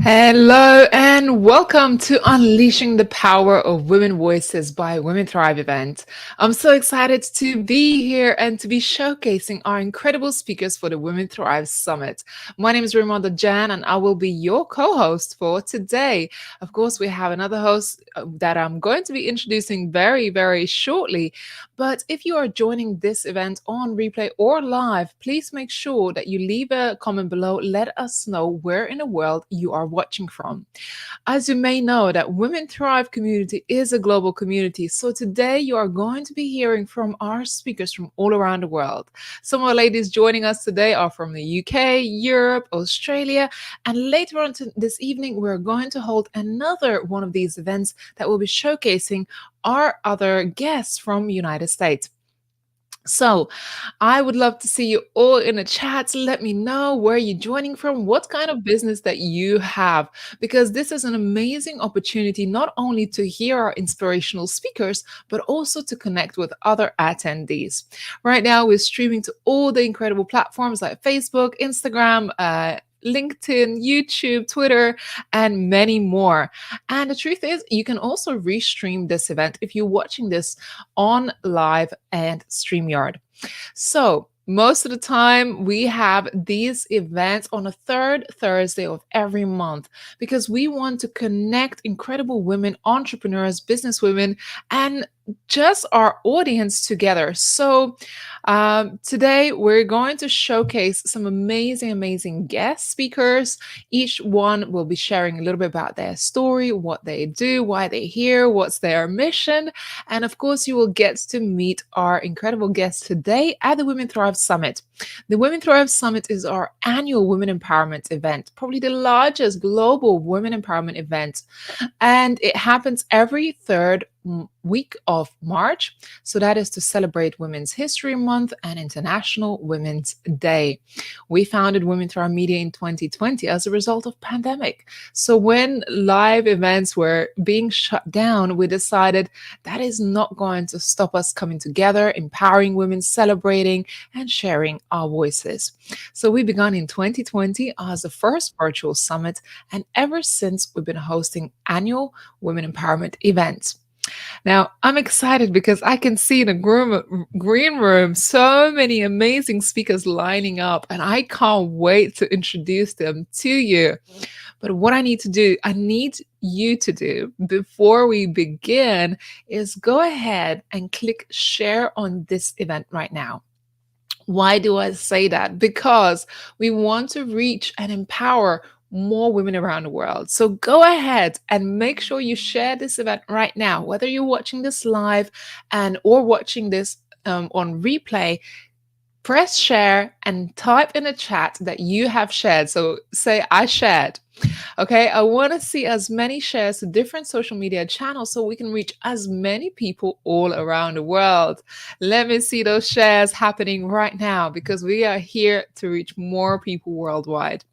Hello and welcome to Unleashing the Power of Women Voices by Women Thrive event. I'm so excited to be here and to be showcasing our incredible speakers for the Women Thrive Summit. My name is Ramonda Jan and I will be your co-host for today. Of course, we have another host that I'm going to be introducing very shortly. But if you are joining this event on replay or live, please make sure that you leave a comment below. Let us know where in the world you are watching from. As you may know, that Women Thrive community is a global community. So today you are going to be hearing from our speakers from all around the world. Some of the ladies joining us today are from the UK, Europe, Australia, and later on this evening, we're going to hold another one of these events that will be showcasing our other guests from United States. So, I would love to see you all in the chat. Let me know where you're joining from, what kind of business that you have, because this is an amazing opportunity not only to hear our inspirational speakers, but also to connect with other attendees. Right now, we're streaming to all the incredible platforms like Facebook, Instagram, LinkedIn, YouTube, Twitter, and many more. And the truth is, you can also restream this event if you're watching this on live and StreamYard. So, most of the time, we have these events on a third Thursday of every month because we want to connect incredible women, entrepreneurs, businesswomen, and just our audience together. So, today we're going to showcase some amazing guest speakers. Each one will be sharing a little bit about their story, what they do, why they're here, what's their mission. And of course, you will get to meet our incredible guests today at the Women Thrive Summit. The Women Thrive Summit is our annual women empowerment event, probably the largest global women empowerment event. And it happens every third week of March. So that is to celebrate Women's History Month and International Women's Day. We founded Women Thrive Media in 2020 as a result of pandemic. So when live events were being shut down, we decided that is not going to stop us coming together, empowering women, celebrating and sharing our voices. So we began in 2020 as the first virtual summit, and ever since we've been hosting annual women empowerment events. Now, I'm excited because I can see in the green room so many amazing speakers lining up, and I can't wait to introduce them to you. But what I need you to do before we begin is go ahead and click share on this event right now. Why do I say that? Because we want to reach and empower more women around the world. So go ahead and make sure you share this event right now, whether you're watching this live and or watching this on replay. Press share and type in the chat that you have shared. So say I shared. Okay, I want to see as many shares to different social media channels so we can reach as many people all around the world. Let me see those shares happening right now because we are here to reach more people worldwide.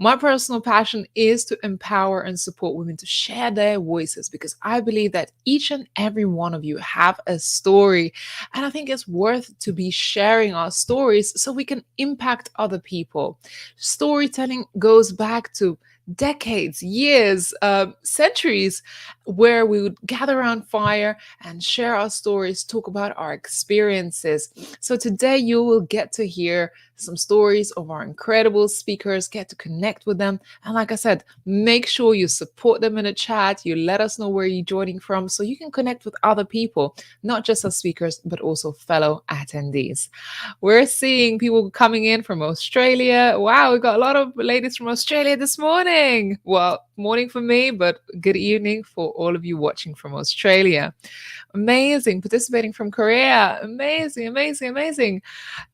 My personal passion is to empower and support women to share their voices because I believe that each and every one of you have a story. And I think it's worth to be sharing our stories so we can impact other people. Storytelling goes back to decades, years, centuries, where we would gather around fire and share our stories, talk about our experiences. So today you will get to hear some stories of our incredible speakers, get to connect with them. And like I said, make sure you support them in the chat. You let us know where you're joining from so you can connect with other people, not just as speakers, but also fellow attendees. We're seeing people coming in from Australia. Wow, we got a lot of ladies from Australia this morning. Well, morning for me, but good evening for all of you watching from Australia. Amazing. Participating from Korea. Amazing.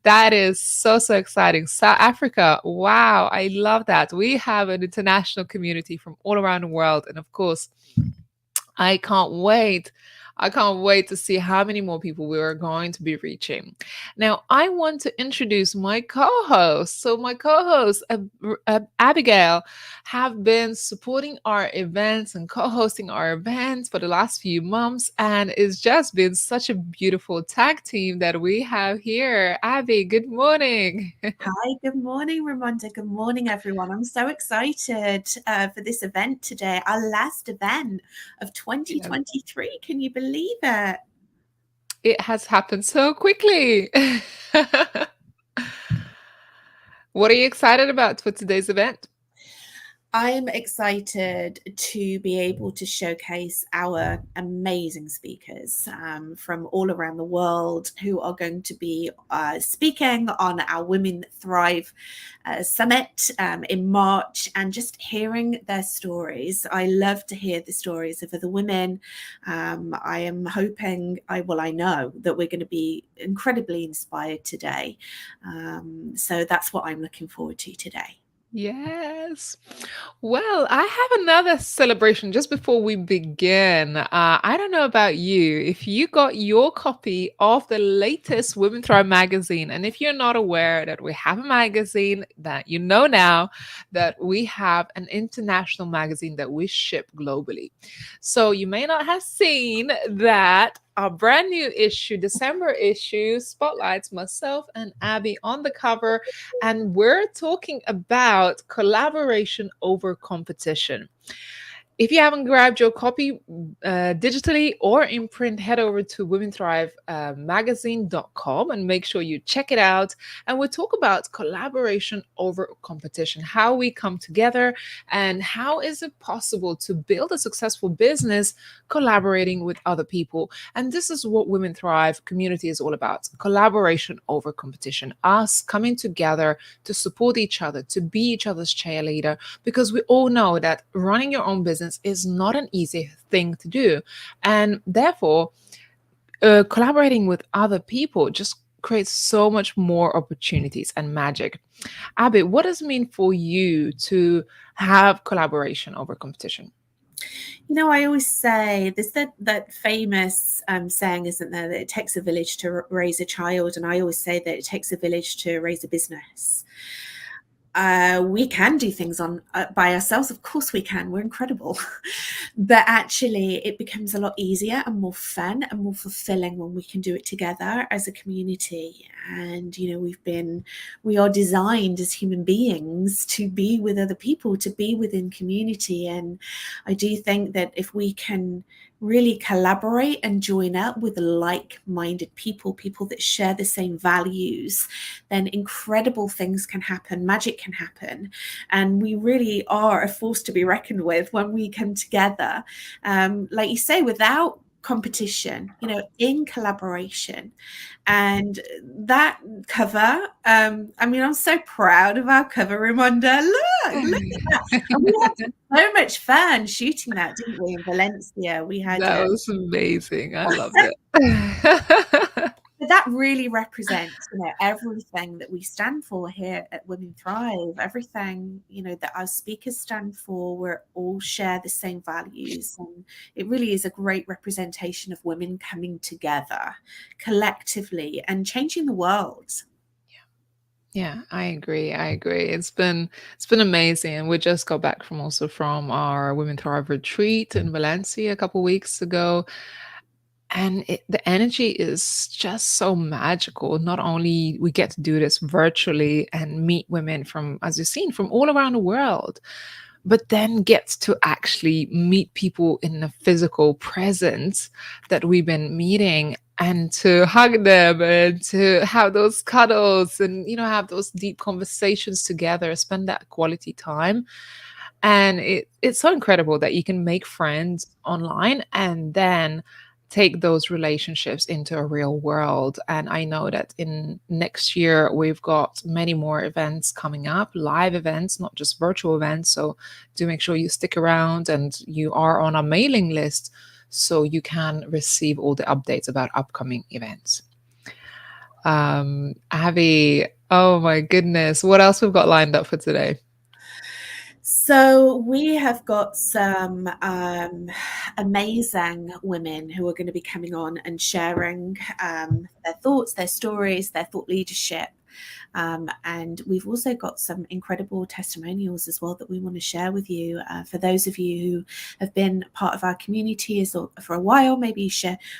That is so exciting. South Africa. Wow, I love that. We have an international community from all around the world. And of course, I can't wait. I can't wait to see how many more people we are going to be reaching. Now, I want to introduce my co-host. So my co-host, Abigail, have been supporting our events and co-hosting our events for the last few months, and it's just been such a beautiful tag team that we have here. Abby, good morning. Hi, good morning, Ramonda. Good morning, everyone. I'm so excited for this event today, our last event of Yeah, 2023. Can you believe it? it has happened so quickly. What are you excited about for today's event? I'm excited to be able to showcase our amazing speakers from all around the world who are going to be speaking on our Women Thrive Summit in March, and just hearing their stories. I love to hear the stories of other women. I am hoping, I know that we're going to be incredibly inspired today. So that's what I'm looking forward to today. Yes. Well, I have another celebration just before we begin. I don't know about you, if you got your copy of the latest Women Thrive magazine, and if you're not aware that we have a magazine that you know now, that we have an international magazine that we ship globally. So you may not have seen that our brand new issue, December issue, spotlights myself and Abby on the cover, and we're talking about collaboration over competition. If you haven't grabbed your copy digitally or in print, head over to womenthrive magazine.com and make sure you check it out. And we'll talk about collaboration over competition, how we come together, and how is it possible to build a successful business collaborating with other people. And this is what Women Thrive community is all about: collaboration over competition, us coming together to support each other, to be each other's cheerleader, because we all know that running your own business is not an easy thing to do. And therefore, collaborating with other people just creates so much more opportunities and magic. Abby, what does it mean for you to have collaboration over competition? I always say there's that famous saying, isn't there, that it takes a village to raise a child, and I always say that it takes a village to raise a business. We can do things on by ourselves. Of course we can. We're incredible. But actually it becomes a lot easier and more fun and more fulfilling when we can do it together as a community. And we are designed as human beings to be with other people, to be within community. And I do think that if we can really collaborate and join up with like-minded people that share the same values, then incredible things can happen, magic can happen, and we really are a force to be reckoned with when we come together, like you say, without competition, in collaboration. And that cover, I'm so proud of our cover, Ramonda. Look at that. And we had so much fun shooting that, didn't we, in Valencia? We had That a was amazing. I loved it. But that really represents, everything that we stand for here at Women Thrive, everything, that our speakers stand for. We all share the same values. And it really is a great representation of women coming together collectively and changing the world. Yeah, I agree. I agree. It's been amazing. And we just got back from our Women Thrive retreat in Valencia a couple weeks ago. And the energy is just so magical. Not only we get to do this virtually and meet women from, as you've seen, from all around the world, but then gets to actually meet people in a physical presence that we've been meeting, and to hug them and to have those cuddles and have those deep conversations together, spend that quality time. And it's so incredible that you can make friends online and then take those relationships into a real world. And I know that in next year we've got many more events coming up, live events, not just virtual events. So do make sure you stick around and you are on our mailing list so you can receive all the updates about upcoming events. Abby, oh my goodness, what else we've got lined up for today? So we have got some amazing women who are going to be coming on and sharing their thoughts, their stories, their thought leadership. And we've also got some incredible testimonials as well that we want to share with you. For those of you who have been part of our community for a while, maybe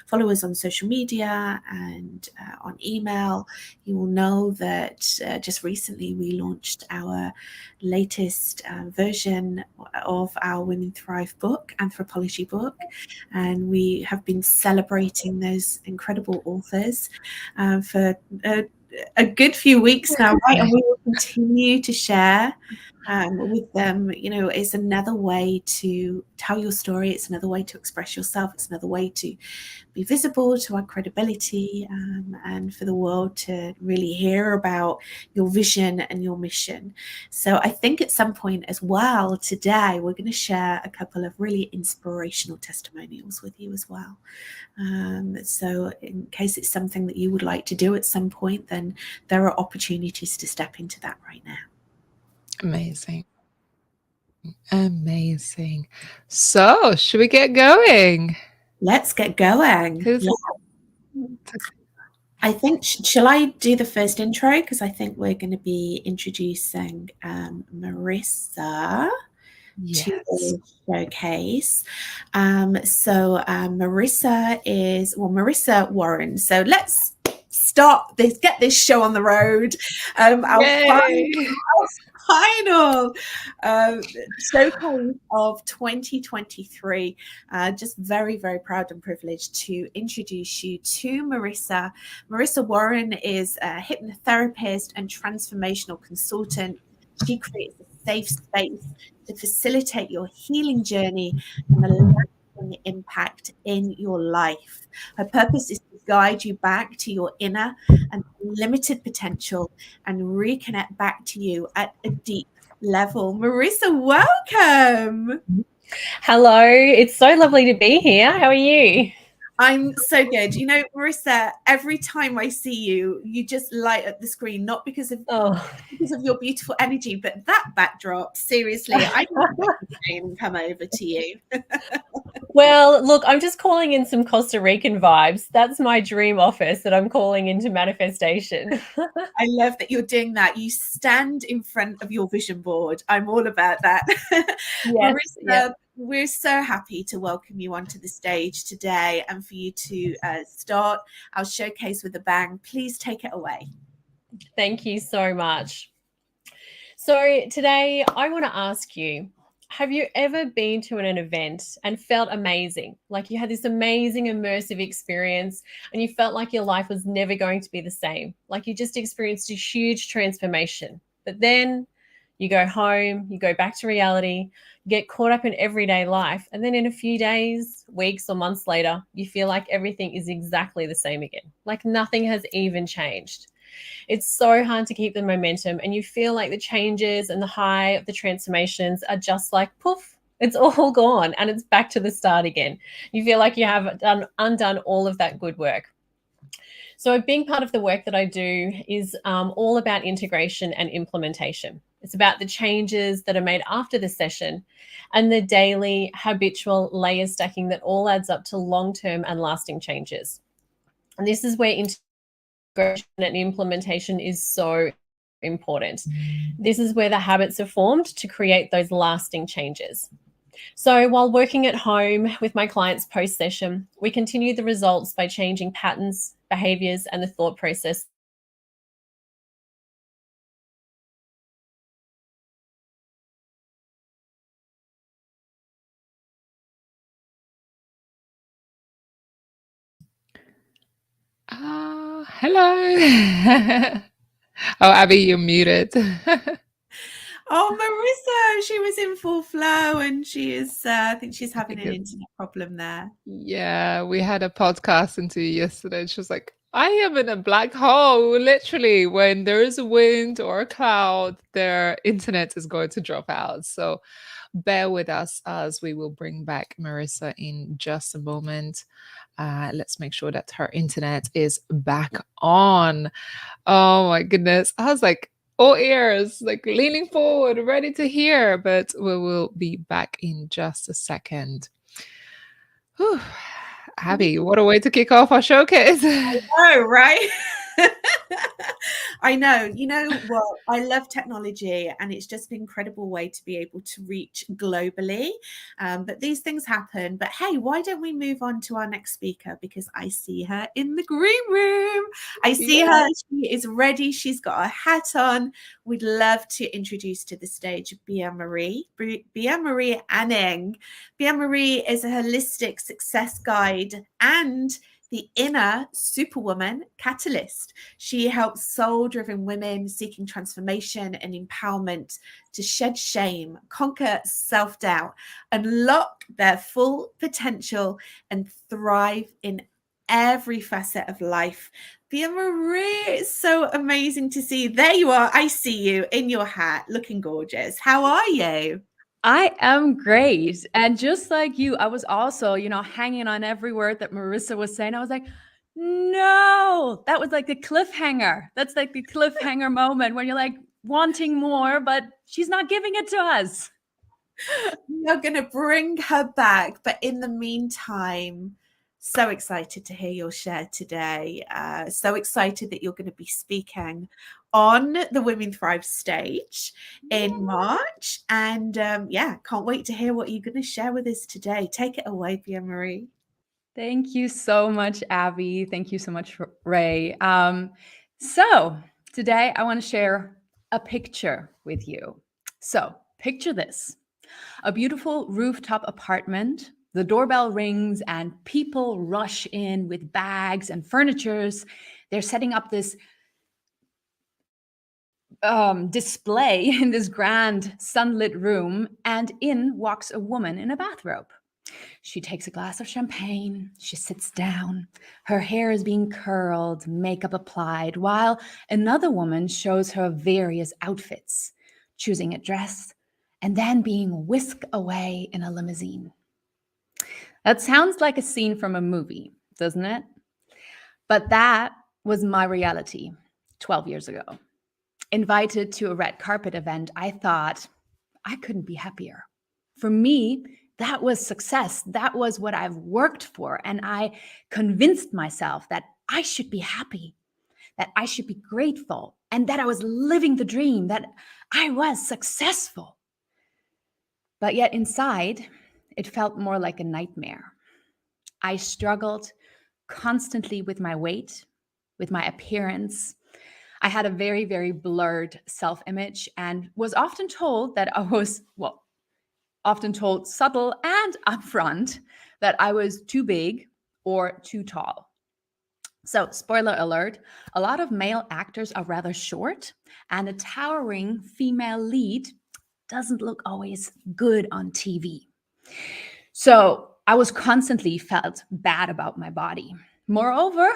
follow us on social media and on email. You will know that just recently we launched our latest version of our Women Thrive book, anthropology book, and we have been celebrating those incredible authors for a good few weeks now, right? And we will continue to share with them. You know, it's another way to tell your story. It's another way to express yourself. It's another way to be visible, to our credibility, and for the world to really hear about your vision and your mission. So I think at some point as well today, we're going to share a couple of really inspirational testimonials with you as well. So in case it's something that you would like to do at some point, then there are opportunities to step into that right now. Amazing. Amazing. So, should we get going? Let's get going. Who's I think, shall I do the first intro? Because I think we're going to be introducing Marissa to the showcase. Marissa Warren. So let's get this show on the road. Our final showcase of 2023. Just very, very proud and privileged to introduce you to Marissa. Marissa Warren is a hypnotherapist and transformational consultant. She creates a safe space to facilitate your healing journey and a lasting impact in your life. Her purpose is to guide you back to your inner and limited potential and reconnect back to you at a deep level. Marissa, welcome. Hello, it's so lovely to be here. How are you? I'm so good. You know, Marissa, every time I see you, you just light up the screen, not because of your beautiful energy, but that backdrop. Seriously, I can come over to you. Well, look, I'm just calling in some Costa Rican vibes. That's my dream office that I'm calling into manifestation. I love that you're doing that. You stand in front of your vision board. I'm all about that. Yes, Marissa, we're so happy to welcome you onto the stage today and for you to start our showcase with a bang. Please take it away. Thank you so much. So today I want to ask you, have you ever been to an event and felt amazing? Like you had this amazing immersive experience and you felt like your life was never going to be the same. Like you just experienced a huge transformation. But then you go home, you go back to reality, get caught up in everyday life. And then in a few days, weeks or months later, you feel like everything is exactly the same again. Like nothing has even changed. It's so hard to keep the momentum and you feel like the changes and the high of the transformations are just like poof, it's all gone and it's back to the start again. You feel like you have undone all of that good work. So a big part of the work that I do is all about integration and implementation. It's about the changes that are made after the session and the daily habitual layer stacking that all adds up to long-term and lasting changes. And this is where integration and implementation is so important. This is where the habits are formed to create those lasting changes. So while working at home with my clients post-session, we continue the results by changing patterns, behaviors, and the thought process. Hello. Oh, Abby, you're muted. Oh, Marissa, she was in full flow and she is, I think she's having an internet problem there. Yeah, we had a podcast interview yesterday and she was like, I am in a black hole. Literally, when there is a wind or a cloud, their internet is going to drop out. So bear with us as we will bring back Marissa in just a moment. Let's make sure that her internet is back on. Oh my goodness. I was like, all ears, like leaning forward, ready to hear. But we will be back in just a second. Whew. Abby, what a way to kick off our showcase. Oh, right. I know. You know what? I love technology, and it's just an incredible way to be able to reach globally. But these things happen. But hey, why don't we move on to our next speaker? Because I see her in the green room. I see her. She is ready. She's got her hat on. We'd love to introduce to the stage 𝐷 Marie Anning. 𝐷 Marie is a holistic success guide and the inner superwoman catalyst. She helps soul-driven women seeking transformation and empowerment to shed shame, conquer self-doubt, unlock their full potential, and thrive in every facet of life. 𝐷 Marie, it's so amazing to see you. There you are. I see you in your hat, looking gorgeous. How are you? I am great. And just like you, I was also, hanging on every word that Marissa was saying. I was like, no, that was like the cliffhanger. That's like the cliffhanger moment when you're like wanting more, but she's not giving it to us. You're going to bring her back. But in the meantime, so excited to hear your share today. So excited that you're going to be speaking on the Women Thrive stage in March. And can't wait to hear what you're going to share with us today. Take it away, 𝐷 Marie. Thank you so much, Abby. Thank you so much, Ray. So today I want to share a picture with you. So picture this, a beautiful rooftop apartment. The doorbell rings and people rush in with bags and furnitures. They're setting up this display in this grand sunlit room, and in walks a woman in a bathrobe. She takes a glass of champagne, she sits down, her hair is being curled, makeup applied, while another woman shows her various outfits, choosing a dress, and then being whisked away in a limousine. That sounds like a scene from a movie, doesn't it? But that was my reality 12 years ago. Invited to a red carpet event, I thought I couldn't be happier. For me, that was success. That was what I've worked for. And I convinced myself that I should be happy, that I should be grateful, and that I was living the dream, that I was successful. But yet inside, it felt more like a nightmare. I struggled constantly with my weight, with my appearance. I had a very, very blurred self-image and was often told that I was, often told subtle and upfront that I was too big or too tall. So, spoiler alert, a lot of male actors are rather short, and a towering female lead doesn't look always good on TV. So, I was constantly felt bad about my body. Moreover,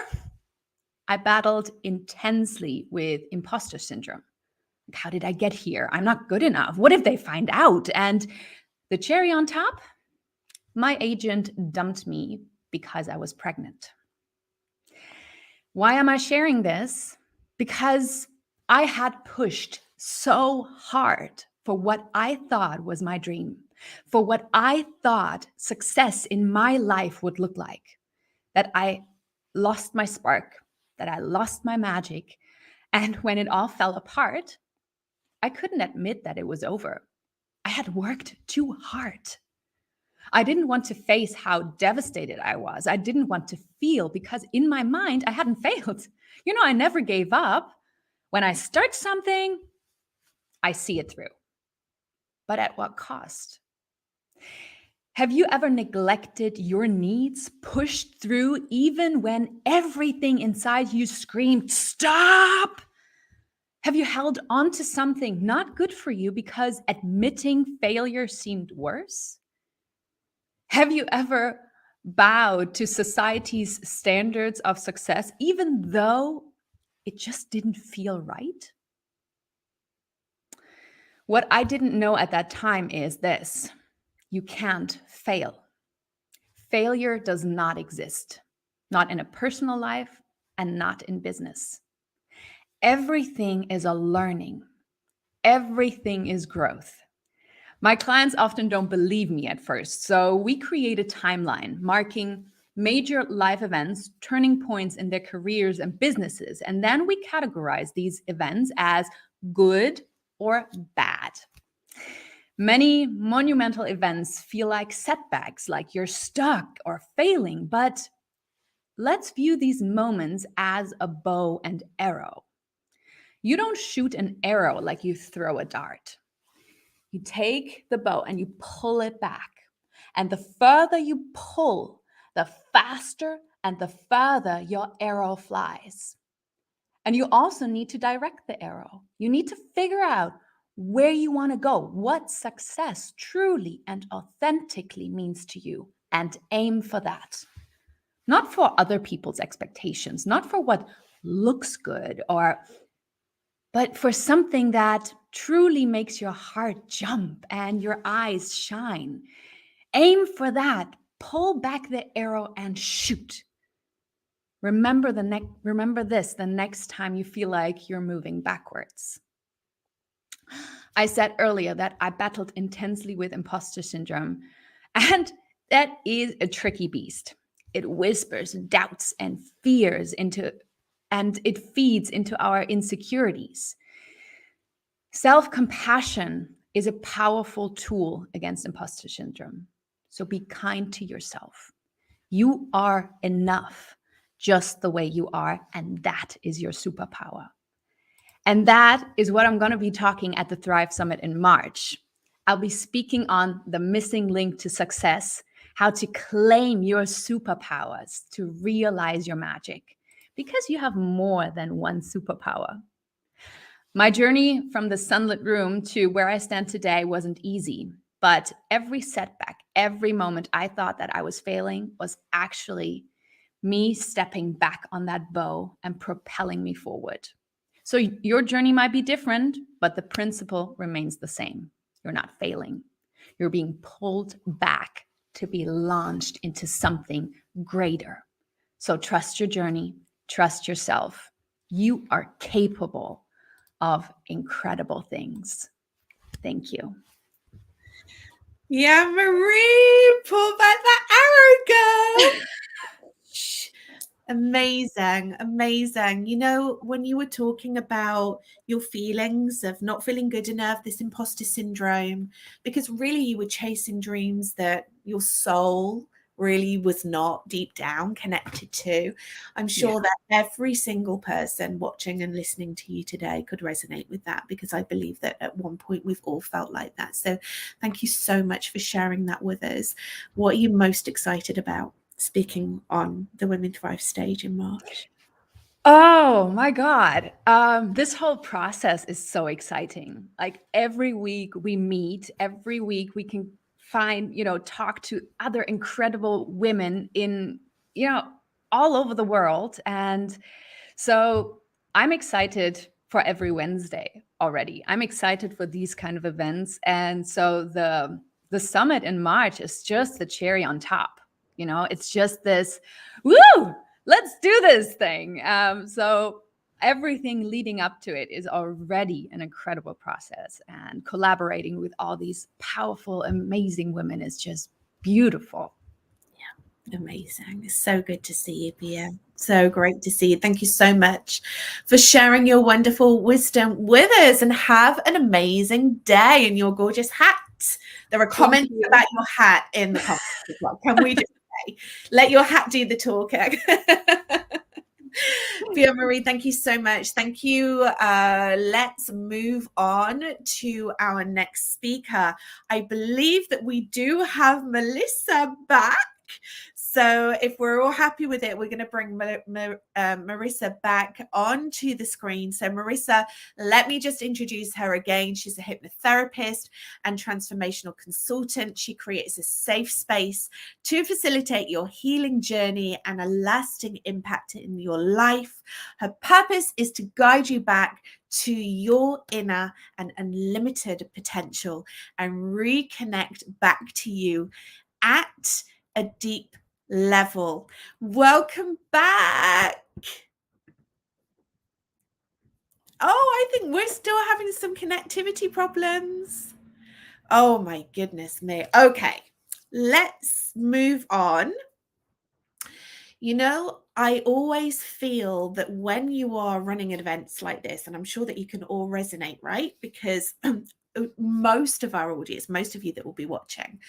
I battled intensely with imposter syndrome. How did I get here? I'm not good enough. What if they find out? And the cherry on top, my agent dumped me because I was pregnant. Why am I sharing this? Because I had pushed so hard for what I thought was my dream, for what I thought success in my life would look like, that I lost my spark, that I lost my magic. And when it all fell apart, I couldn't admit that it was over. I had worked too hard. I didn't want to face how devastated I was. I didn't want to feel, because in my mind, I hadn't failed. I never gave up. When I start something, I see it through. But at what cost? Have you ever neglected your needs, pushed through even when everything inside you screamed, stop? Have you held on to something not good for you because admitting failure seemed worse? Have you ever bowed to society's standards of success, even though it just didn't feel right? What I didn't know at that time is this: you can't fail. Failure does not exist, not in a personal life and not in business. Everything is a learning. Everything is growth. My clients often don't believe me at first, so we create a timeline marking major life events, turning points in their careers and businesses, and then we categorize these events as good or bad. Many monumental events feel like setbacks, like you're stuck or failing, but let's view these moments as a bow and arrow. You don't shoot an arrow like you throw a dart. You take the bow and you pull it back. And the further you pull, the faster and the further your arrow flies. And you also need to direct the arrow. You need to figure out where you want to go, what success truly and authentically means to you, and aim for that. Not for other people's expectations, not for what looks good, but for something that truly makes your heart jump and your eyes shine. Aim for that. Pull back the arrow and shoot. Remember this the next time you feel like you're moving backwards. I said earlier that I battled intensely with imposter syndrome, and that is a tricky beast. It whispers doubts and fears and it feeds into our insecurities. Self-compassion is a powerful tool against imposter syndrome. So be kind to yourself. You are enough just the way you are, and that is your superpower. And that is what I'm going to be talking at the Thrive Summit in March. I'll be speaking on the missing link to success, how to claim your superpowers to realize your magic, because you have more than one superpower. My journey from the sunlit room to where I stand today wasn't easy, but every setback, every moment I thought that I was failing was actually me stepping back on that bow and propelling me forward. So your journey might be different, but the principle remains the same. You're not failing. You're being pulled back to be launched into something greater. So trust your journey, trust yourself. You are capable of incredible things. Thank you. Yeah, Marie, pull back that arrow, girl. Amazing, amazing. You know, when you were talking about your feelings of not feeling good enough, this imposter syndrome, because really you were chasing dreams that your soul really was not deep down connected to. I'm sure that every single person watching and listening to you today could resonate with that, because I believe that at one point we've all felt like that. So thank you so much for sharing that with us. What are you most excited about speaking on the Women Thrive stage in March? Oh my God. This whole process is so exciting. Like every week we meet, every week we can find, talk to other incredible women in, all over the world. And so I'm excited for every Wednesday already. I'm excited for these kind of events. And so the summit in March is just the cherry on top. It's just this, woo, let's do this thing. So everything leading up to it is already an incredible process. And collaborating with all these powerful, amazing women is just beautiful. Amazing. It's so good to see you, Pia. So great to see you. Thank you so much for sharing your wonderful wisdom with us, and have an amazing day in your gorgeous hat. There are comments about your hat in the comments as well. Can we just say, let your hat do the talking? Pia Marie, thank you so much. Thank you. Let's move on to our next speaker. I believe that we do have Melissa back. So if we're all happy with it, we're going to bring Marissa back onto the screen. So Marissa, let me just introduce her again. She's a hypnotherapist and transformational consultant. She creates a safe space to facilitate your healing journey and a lasting impact in your life. Her purpose is to guide you back to your inner and unlimited potential and reconnect back to you at a deep level. Welcome back. Oh, I think we're still having some connectivity problems. Oh my goodness me. Okay, let's move on. You know, I always feel that when you are running events like this, and I'm sure that you can all resonate, right? Because most of our audience, most of you that will be watching,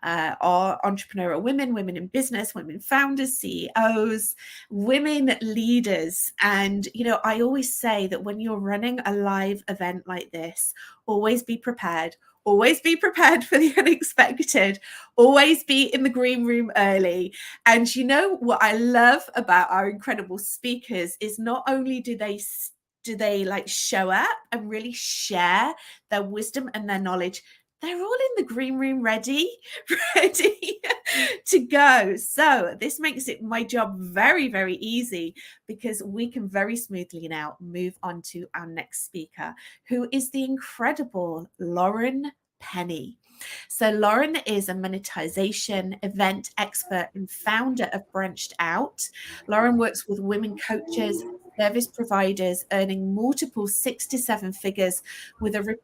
are entrepreneurial women, women in business, women founders, CEOs, women leaders. And, you know, I always say that when you're running a live event like this, always be prepared. Always be prepared for the unexpected. Always be in the green room early. And you know what I love about our incredible speakers is not only do they like show up and really share their wisdom and their knowledge, they're all in the green room ready to go. So this makes it my job very, very easy, because we can very smoothly now move on to our next speaker, who is the incredible Lauren Penny. So Lauren is a monetization event expert and founder of Branched Out. Lauren works with women coaches, service providers, earning multiple 6 to 7 figures with a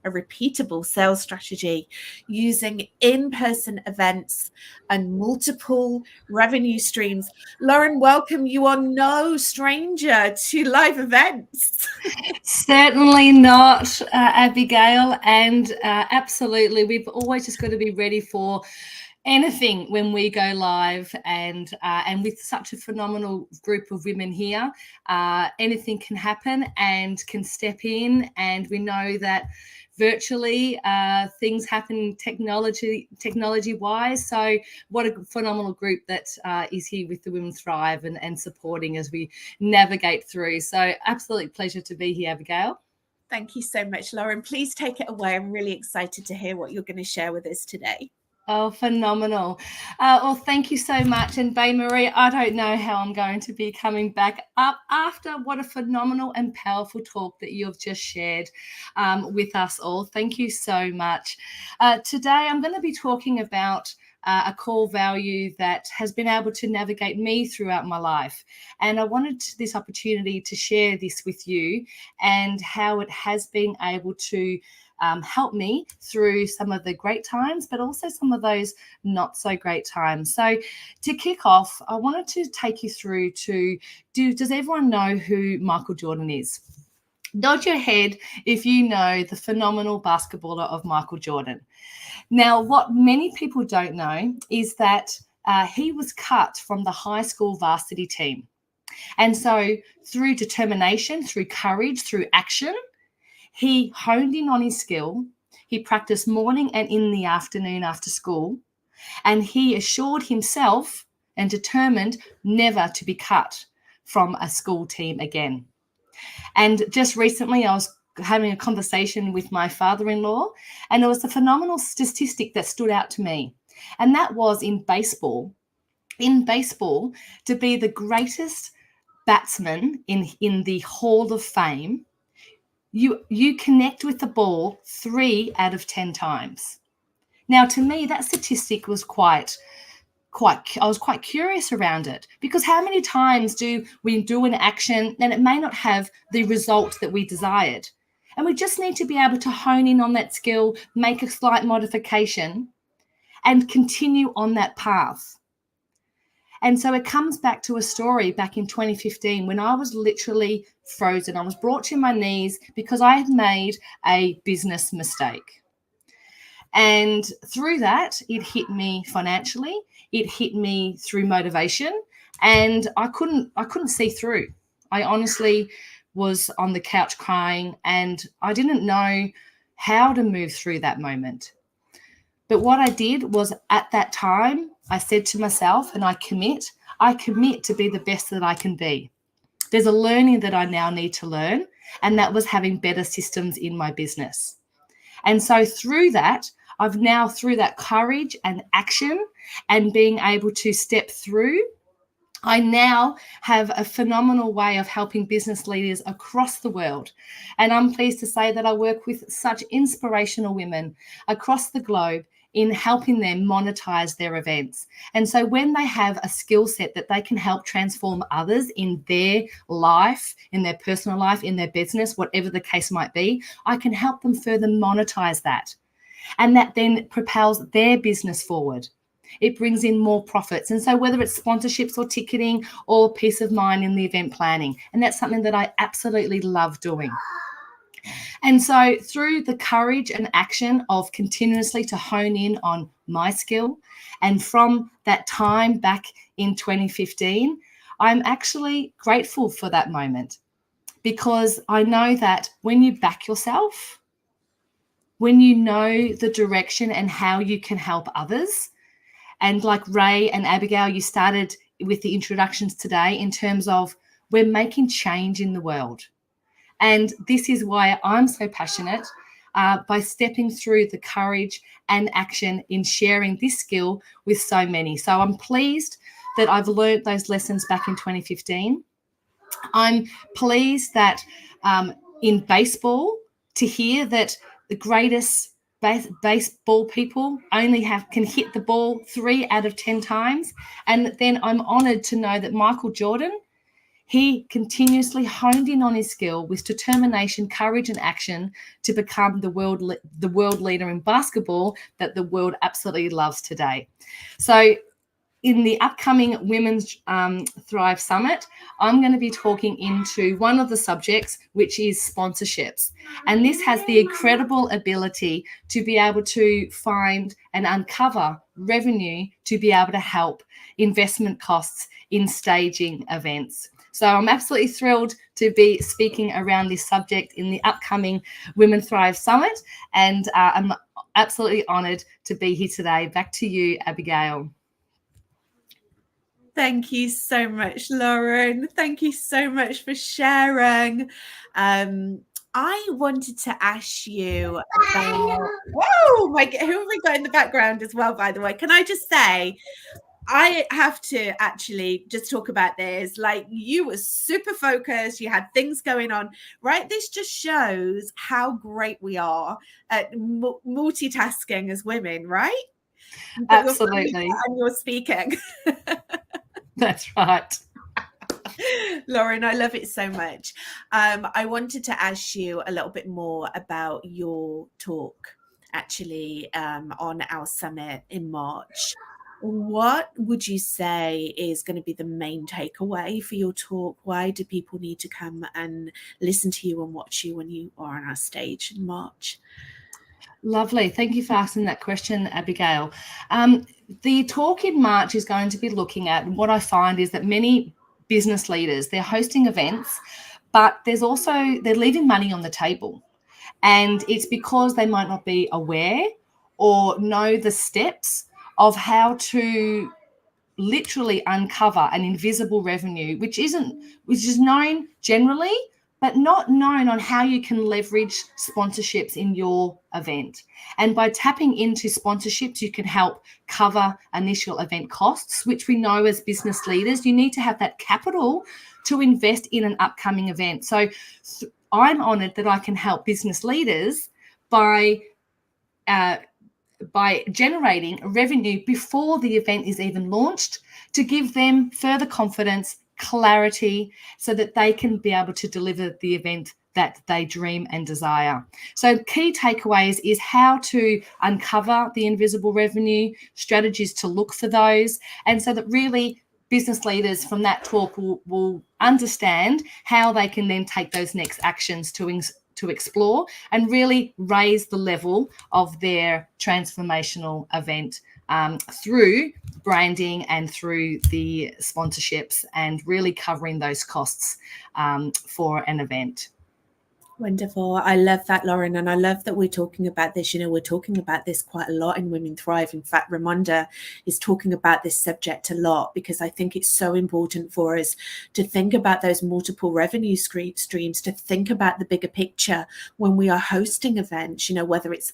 repeatable sales strategy using in-person events and multiple revenue streams. Lauren, welcome. You are no stranger to live events. Certainly not, Abigail, and absolutely, we've always just got to be ready for anything when we go live, and with such a phenomenal group of women here, anything can happen and can step in, and we know that virtually things happen technology wise. So what a phenomenal group that is here with the Women Thrive and supporting as we navigate through. So absolute pleasure to be here, Abigail. Thank you so much, Lauren. Please take it away. I'm really excited to hear what you're going to share with us today. Oh, phenomenal. Well, thank you so much. And Bae Marie, I don't know how I'm going to be coming back up after what a phenomenal and powerful talk that you've just shared with us all. Thank you so much. Today, I'm going to be talking about a core value that has been able to navigate me throughout my life. And I wanted this opportunity to share this with you and how it has been able to help me through some of the great times, but also some of those not so great times. So to kick off, I wanted to take you through to, does everyone know who Michael Jordan is? Nod your head if you know the phenomenal basketballer of Michael Jordan. Now, what many people don't know is that he was cut from the high school varsity team. And so through determination, through courage, through action, he honed in on his skill. He practiced morning and in the afternoon after school, and he assured himself and determined never to be cut from a school team again. And just recently, I was having a conversation with my father-in-law, and there was a phenomenal statistic that stood out to me, and that was in baseball, to be the greatest batsman in the Hall of Fame, you connect with the ball 3 out of 10 times. Now, to me, that statistic was I was quite curious around it, because how many times do we do an action and it may not have the result that we desired? And we just need to be able to hone in on that skill, make a slight modification, and continue on that path. And so it comes back to a story back in 2015 when I was literally frozen. I was brought to my knees because I had made a business mistake. And through that, it hit me financially. It hit me through motivation, and I couldn't see through. I honestly was on the couch crying, and I didn't know how to move through that moment. But what I did was, at that time, I said to myself, and I commit to be the best that I can be. There's a learning that I now need to learn, and that was having better systems in my business. And so through that, through that courage and action and being able to step through, I now have a phenomenal way of helping business leaders across the world. And I'm pleased to say that I work with such inspirational women across the globe in helping them monetize their events. And so when they have a skill set that they can help transform others in their life, in their personal life, in their business, whatever the case might be, I can help them further monetize that. And that then propels their business forward. It brings in more profits. And so whether it's sponsorships or ticketing or peace of mind in the event planning, and that's something that I absolutely love doing. And so through the courage and action of continuously to hone in on my skill, and from that time back in 2015, I'm actually grateful for that moment, because I know that when you back yourself, when you know the direction and how you can help others, and like Ray and Abigail, you started with the introductions today in terms of we're making change in the world. And this is why I'm so passionate by stepping through the courage and action in sharing this skill with so many. So I'm pleased that I've learned those lessons back in 2015. I'm pleased that in baseball, to hear that the greatest baseball people only can hit the ball 3 out of 10 times. And then I'm honored to know that Michael Jordan, he continuously honed in on his skill with determination, courage, and action to become the world leader in basketball that the world absolutely loves today. So in the upcoming Women's Thrive Summit, I'm going to be talking into one of the subjects, which is sponsorships. And this has the incredible ability to be able to find and uncover revenue to be able to help investment costs in staging events. So I'm absolutely thrilled to be speaking around this subject in the upcoming Women Thrive Summit. And I'm absolutely honoured to be here today. Back to you, Abigail. Thank you so much, Lauren. Thank you so much for sharing. I wanted to ask you about, whoa, who have we got in the background as well, by the way? Can I just say, I have to actually just talk about this. Like, you were super focused. You had things going on, right? This just shows how great we are at multitasking as women, right? Absolutely. And you're speaking. That's right. Lauren, I love it so much. I wanted to ask you a little bit more about your talk, actually, on our summit in March. What would you say is going to be the main takeaway for your talk? Why do people need to come and listen to you and watch you when you are on our stage in March? Lovely. Thank you for asking that question, Abigail. The talk in March is going to be looking at what I find is that many business leaders, they're hosting events, but they're leaving money on the table. And it's because they might not be aware or know the steps of how to literally uncover an invisible revenue, which is known generally, but not known on how you can leverage sponsorships in your event. And by tapping into sponsorships, you can help cover initial event costs, which we know as business leaders, you need to have that capital to invest in an upcoming event. So I'm honored that I can help business leaders by generating revenue before the event is even launched, to give them further confidence, clarity, so that they can be able to deliver the event that they dream and desire. So key takeaways is how to uncover the invisible revenue, strategies to look for those, and so that really business leaders from that talk will understand how they can then take those next actions to explore and really raise the level of their transformational event through branding and through the sponsorships, and really covering those costs for an event. Wonderful. I love that, Lauren. And I love that we're talking about this. You know, we're talking about this quite a lot in Women Thrive. In fact, Ramonda is talking about this subject a lot, because I think it's so important for us to think about those multiple revenue streams, to think about the bigger picture when we are hosting events, you know, whether it's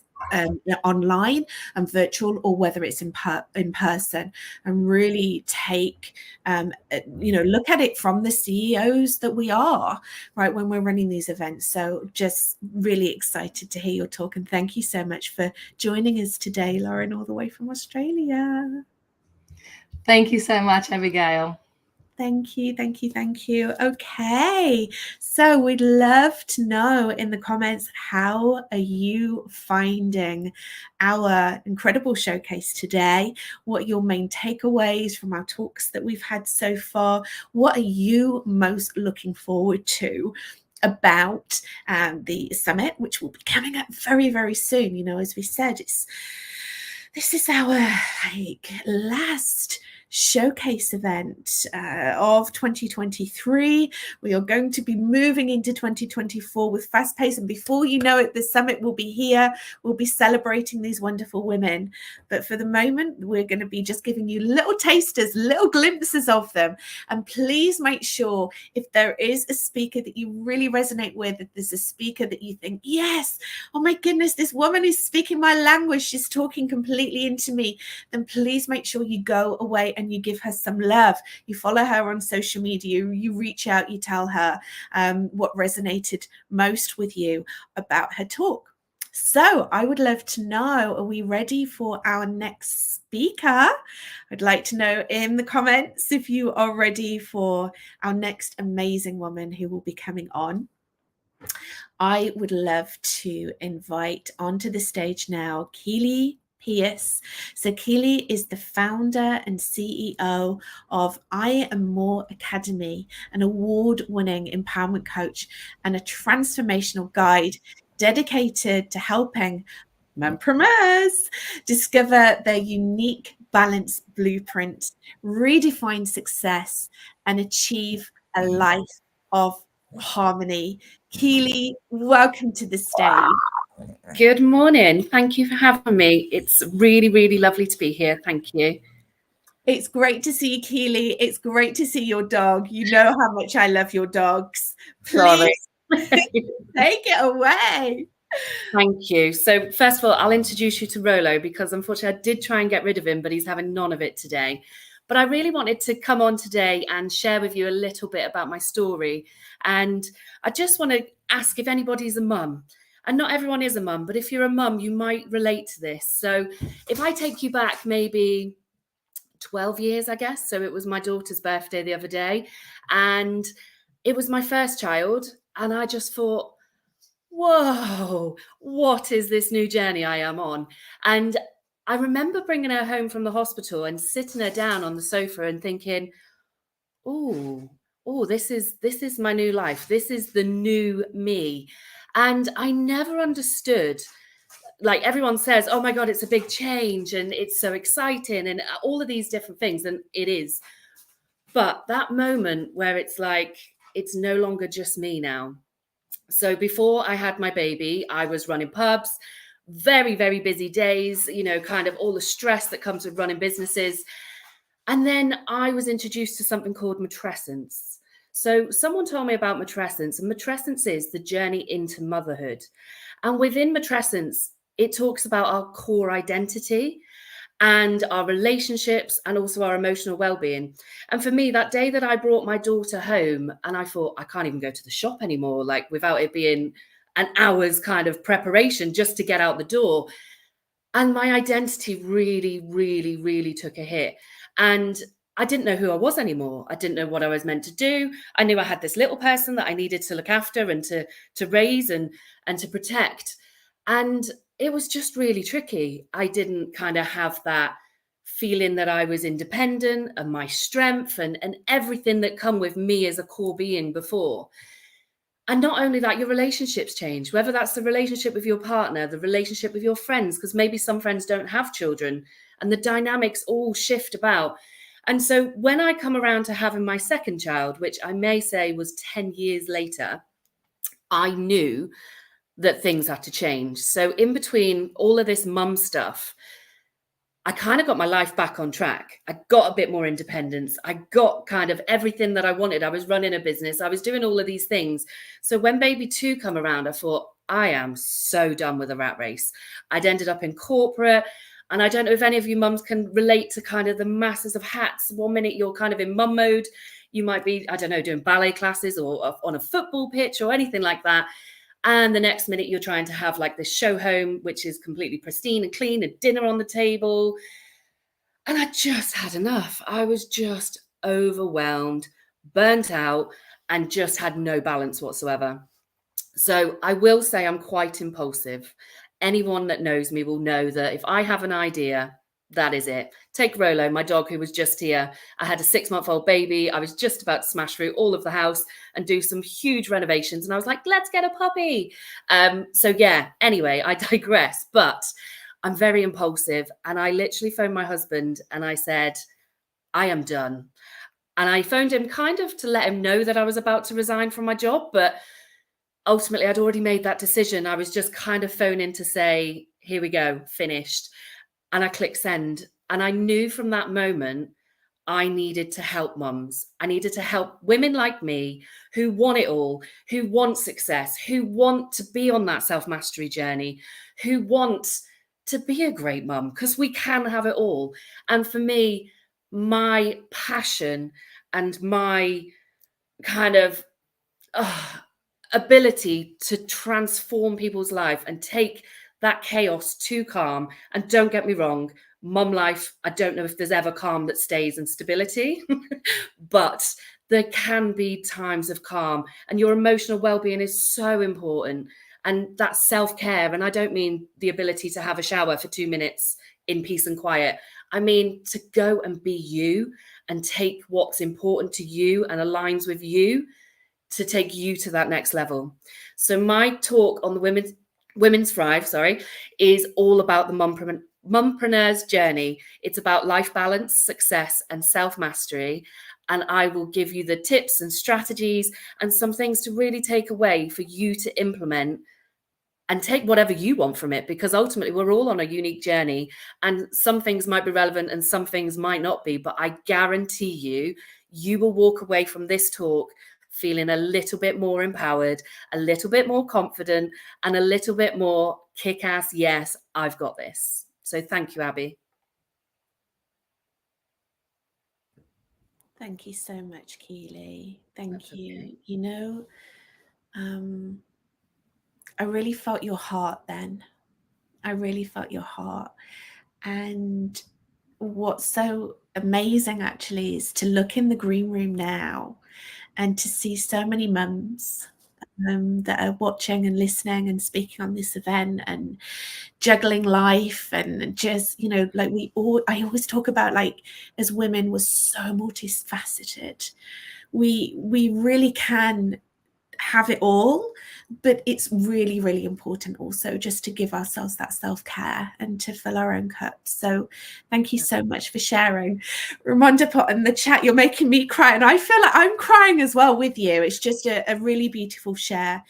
online and virtual, or whether it's in person, and really take, look at it from the CEOs that we are, right, when we're running these events. So just really excited to hear your talk, and thank you so much for joining us today, Lauren, all the way from Australia. Thank you so much, Abigail. Thank you, thank you, thank you. Okay, so we'd love to know in the comments, how are you finding our incredible showcase today? What are your main takeaways from our talks that we've had so far? What are you most looking forward to about the summit, which will be coming up very, very soon? You know, as we said, this is our last showcase event of 2023. We are going to be moving into 2024 with fast pace, and before you know it, the summit will be here. We'll be celebrating these wonderful women, but for the moment, we're going to be just giving you little tasters, little glimpses of them. And please make sure, if there is a speaker that you really resonate with, if there's a speaker that you think, yes, oh my goodness, this woman is speaking my language, she's talking completely into me, then please make sure you go away and you give her some love. You follow her on social media, you reach out, you tell her what resonated most with you about her talk. So I would love to know, are we ready for our next speaker? I'd like to know in the comments if you are ready for our next amazing woman who will be coming on. I would love to invite onto the stage now 𝐸∫ Pierce. So 𝐸∫ is the founder and CEO of I Am More Academy, an award-winning empowerment coach and a transformational guide dedicated to helping mompreneurs discover their unique balance blueprint, redefine success, and achieve a life of harmony. 𝐸∫, welcome to the stage. Good morning. Thank you for having me. It's really, really lovely to be here. Thank you. It's great to see you, 𝐸∫. It's great to see your dog. You know how much I love your dogs. Please take it away. Thank you. So first of all, I'll introduce you to Rolo, because unfortunately I did try and get rid of him, but he's having none of it today. But I really wanted to come on today and share with you a little bit about my story. And I just want to ask if anybody's a mum. And not everyone is a mum, but if you're a mum, you might relate to this. So if I take you back maybe 12 years, I guess. So it was my daughter's birthday the other day, and it was my first child. And I just thought, whoa, what is this new journey I am on? And I remember bringing her home from the hospital and sitting her down on the sofa and thinking, oh, this is my new life. This is the new me. And I never understood, like everyone says, oh my God, it's a big change and it's so exciting and all of these different things. And it is. But that moment where it's like, it's no longer just me now. So before I had my baby, I was running pubs, very, very busy days, you know, kind of all the stress that comes with running businesses. And then I was introduced to something called matrescence. So someone told me about matrescence, and matrescence is the journey into motherhood. And within matrescence, it talks about our core identity and our relationships and also our emotional well-being. And for me, that day that I brought my daughter home, and I thought, I can't even go to the shop anymore, like without it being an hour's kind of preparation just to get out the door. And my identity really, really, really took a hit. And I didn't know who I was anymore. I didn't know what I was meant to do. I knew I had this little person that I needed to look after and to raise and to protect. And it was just really tricky. I didn't kind of have that feeling that I was independent and my strength and everything that come with me as a core being before. And not only that, your relationships change, whether that's the relationship with your partner, the relationship with your friends, because maybe some friends don't have children, and the dynamics all shift about. And so when I come around to having my second child, which I may say was 10 years later, I knew that things had to change. So in between all of this mum stuff, I kind of got my life back on track. I got a bit more independence. I got kind of everything that I wanted. I was running a business. I was doing all of these things. So when baby 2 come around, I thought, I am so done with the rat race. I'd ended up in corporate. And I don't know if any of you mums can relate to kind of the masses of hats. One minute you're kind of in mum mode. You might be, I don't know, doing ballet classes or on a football pitch or anything like that. And the next minute you're trying to have like this show home, which is completely pristine and clean, and dinner on the table. And I just had enough. I was just overwhelmed, burnt out, and just had no balance whatsoever. So I will say I'm quite impulsive. Anyone that knows me will know that if I have an idea, that is it. Take Rolo, my dog, who was just here. I had a 6-month-old baby. I was just about to smash through all of the house and do some huge renovations. And I was like, let's get a puppy. So yeah, anyway, I digress. But I'm very impulsive. And I literally phoned my husband and I said, I am done. And I phoned him kind of to let him know that I was about to resign from my job. But ultimately, I'd already made that decision. I was just kind of phoning to say, here we go, finished. And I clicked send. And I knew from that moment, I needed to help mums. I needed to help women like me who want it all, who want success, who want to be on that self-mastery journey, who want to be a great mum, because we can have it all. And for me, my passion and my kind of ability to transform people's life and take that chaos to calm. And don't get me wrong, mum life, I don't know if there's ever calm that stays and stability, but there can be times of calm, and your emotional well-being is so important. And that's self-care. And I don't mean the ability to have a shower for 2 minutes in peace and quiet. I mean to go and be you and take what's important to you and aligns with you to take you to that next level. So my talk on the Women's Thrive, is all about the mumpreneur's journey. It's about life balance, success, and self-mastery. And I will give you the tips and strategies and some things to really take away for you to implement and take whatever you want from it, because ultimately we're all on a unique journey, and some things might be relevant and some things might not be. But I guarantee you will walk away from this talk feeling a little bit more empowered, a little bit more confident, and a little bit more kick-ass, yes, I've got this. So thank you, Abby. Thank you so much, Keely. Thank That's you. okay. You know, I really felt your heart then. I really felt your heart. And what's so amazing actually is to look in the green room now and to see so many mums that are watching and listening and speaking on this event and juggling life, and just, you know, like I always talk about, like, as women, we're so multifaceted. We really can have it all, but it's really, really important also just to give ourselves that self-care and to fill our own cups. So thank you so much for sharing. Ramonda put in the chat, you're making me cry, and I feel like I'm crying as well with you. It's just a really beautiful share.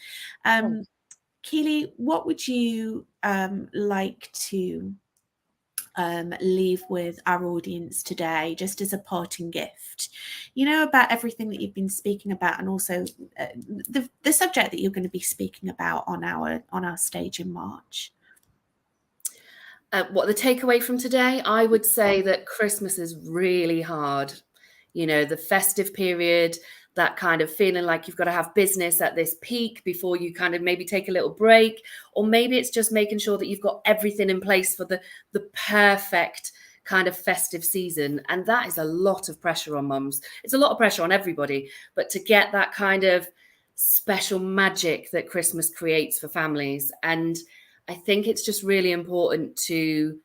Keely, what would you like to leave with our audience today, just as a parting gift, you know, about everything that you've been speaking about, and also the subject that you're going to be speaking about on our stage in March? What the takeaway from today? I would say that Christmas is really hard. You know, the festive period, that kind of feeling like you've got to have business at this peak before you kind of maybe take a little break, or maybe it's just making sure that you've got everything in place for the perfect kind of festive season. And that is a lot of pressure on mums. It's a lot of pressure on everybody, but to get that kind of special magic that Christmas creates for families. And I think it's just really important to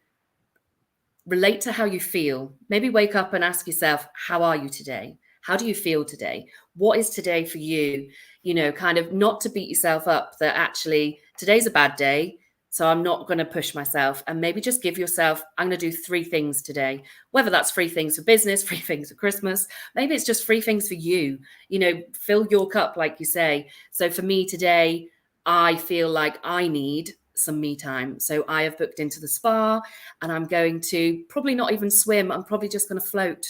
relate to how you feel. Maybe wake up and ask yourself, how are you today? How do you feel today? What is today for you? You know, kind of not to beat yourself up that actually today's a bad day, so I'm not going to push myself, and maybe just give yourself, I'm going to do 3 things today, whether that's 3 things for business, 3 things for Christmas, maybe it's just 3 things for you, you know, fill your cup, like you say. So for me today, I feel like I need some me time. So I have booked into the spa, and I'm going to probably not even swim. I'm probably just going to float.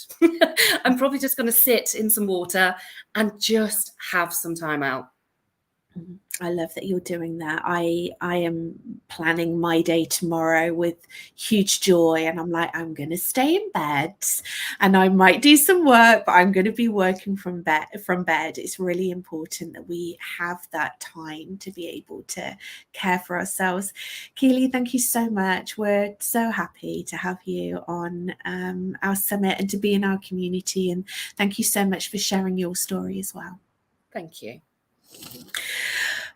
I'm probably just going to sit in some water and just have some time out. I love that you're doing that. I am planning my day tomorrow with huge joy, and I'm like, I'm going to stay in bed, and I might do some work, but I'm going to be working from bed. It's really important that we have that time to be able to care for ourselves. Keely, thank you so much. We're so happy to have you on our summit and to be in our community, and thank you so much for sharing your story as well. Thank you.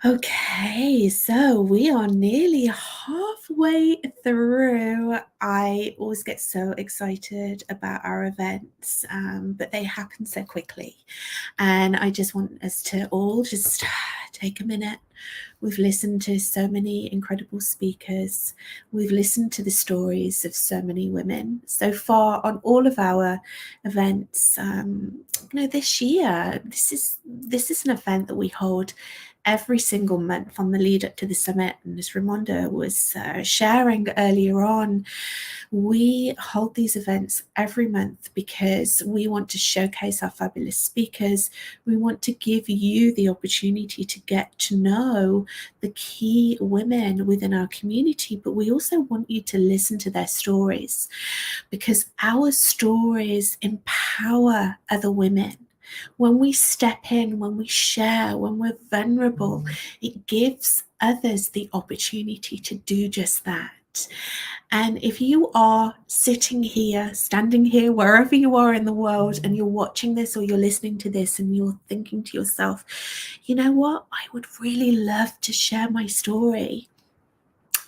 Okay, so we are nearly halfway through. I always get so excited about our events, but they happen so quickly. And I just want us to all just take a minute. We've listened to so many incredible speakers. We've listened to the stories of so many women so far on all of our events. This year, this is an event that we hold every single month on the lead up to the summit. And as Raimonda was sharing earlier on, we hold these events every month because we want to showcase our fabulous speakers. We want to give you the opportunity to get to know the key women within our community, but we also want you to listen to their stories, because our stories empower other women. When we step in, when we share, when we're vulnerable, it gives others the opportunity to do just that. And if you are sitting here, standing here, wherever you are in the world, and you're watching this or you're listening to this and you're thinking to yourself, you know what, I would really love to share my story.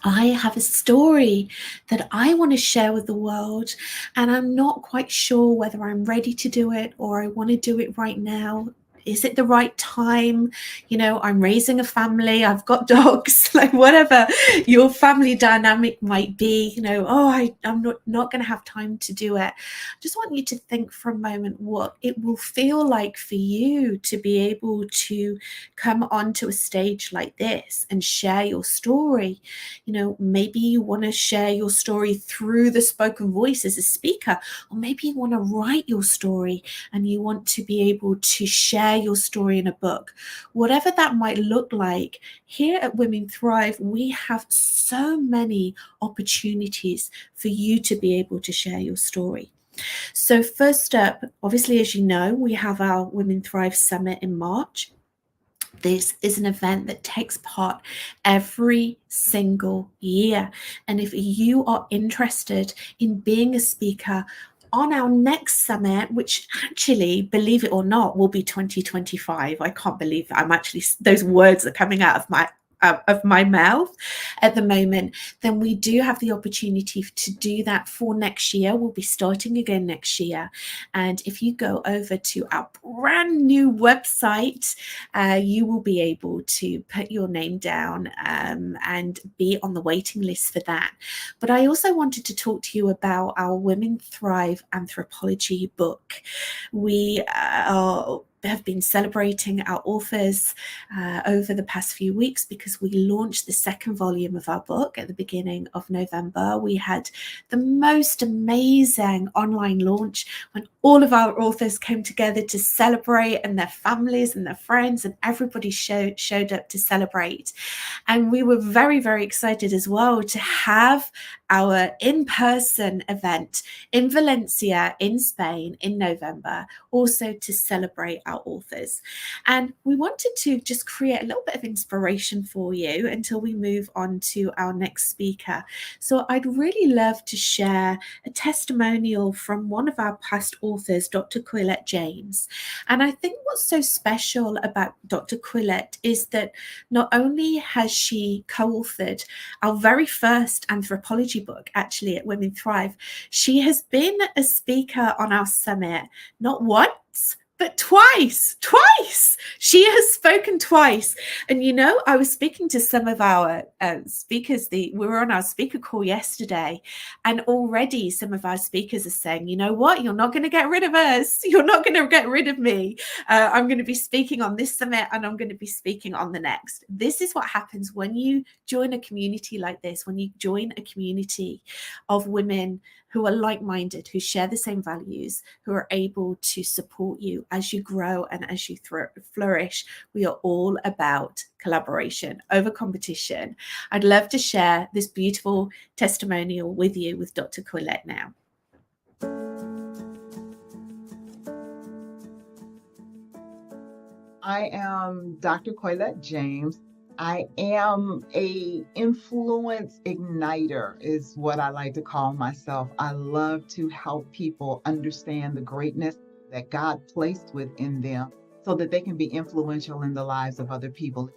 I have a story that I want to share with the world, and I'm not quite sure whether I'm ready to do it or I want to do it right now. Is it the right time? I'm raising a family, I've got dogs, like whatever your family dynamic might be, I'm not going to have time to do it. I just want you to think for a moment what it will feel like for you to be able to come onto a stage like this and share your story. Maybe you want to share your story through the spoken voice as a speaker, or maybe you want to write your story and you want to be able to share your story in a book. Whatever that might look like, here at Women Thrive, we have so many opportunities for you to be able to share your story. So first up, obviously, as you know, we have our Women Thrive Summit in March. This is an event that takes part every single year. And if you are interested in being a speaker on our next summit, which actually, believe it or not, will be 2025. I can't believe that those words are coming out of my mouth at the moment, then we do have the opportunity to do that for next year. We'll be starting again next year. And if you go over to our brand new website, you will be able to put your name down and be on the waiting list for that. But I also wanted to talk to you about our Women Thrive anthropology book. We have been celebrating our authors over the past few weeks because we launched the second volume of our book at the beginning of November. We had the most amazing online launch when all of our authors came together to celebrate, and their families and their friends and everybody showed up to celebrate. And we were very, very excited as well to have our in-person event in Valencia in Spain in November, also to celebrate our authors. And we wanted to just create a little bit of inspiration for you until we move on to our next speaker. So I'd really love to share a testimonial from one of our past authors, Dr. 𝐷𝐻𝐿𝐻𝐻 James. And I think what's so special about Dr. 𝐷𝐻𝐿𝐻𝐻 is that not only has she co-authored our very first anthropology book, actually, at Women Thrive, she has been a speaker on our summit, not once, but twice. She has spoken twice. And I was speaking to some of our speakers. We were on our speaker call yesterday, and already some of our speakers are saying, you know what, you're not going to get rid of us. You're not going to get rid of me. I'm going to be speaking on this summit, and I'm going to be speaking on the next. This is what happens when you join a community like this, when you join a community of women who are like-minded, who share the same values, who are able to support you as you grow and as you flourish, we are all about collaboration over competition. I'd love to share this beautiful testimonial with you with Dr. Colette now. I am Dr. Colette James. I am a influence igniter is what I like to call myself. I love to help people understand the greatness that God placed within them so that they can be influential in the lives of other people.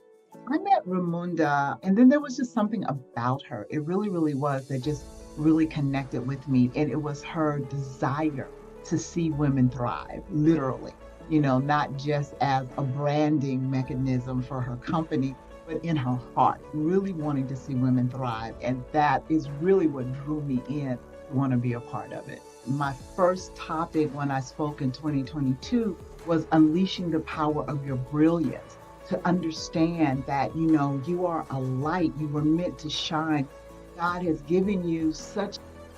I met Ramunda, and then there was just something about her. It really, really was that just really connected with me. And it was her desire to see women thrive, literally, you know, not just as a branding mechanism for her company, but in her heart, really wanting to see women thrive. And that is really what drew me in to want to be a part of it. My first topic when I spoke in 2022 was unleashing the power of your brilliance, to understand that, you know, you are a light, you were meant to shine. God has given you such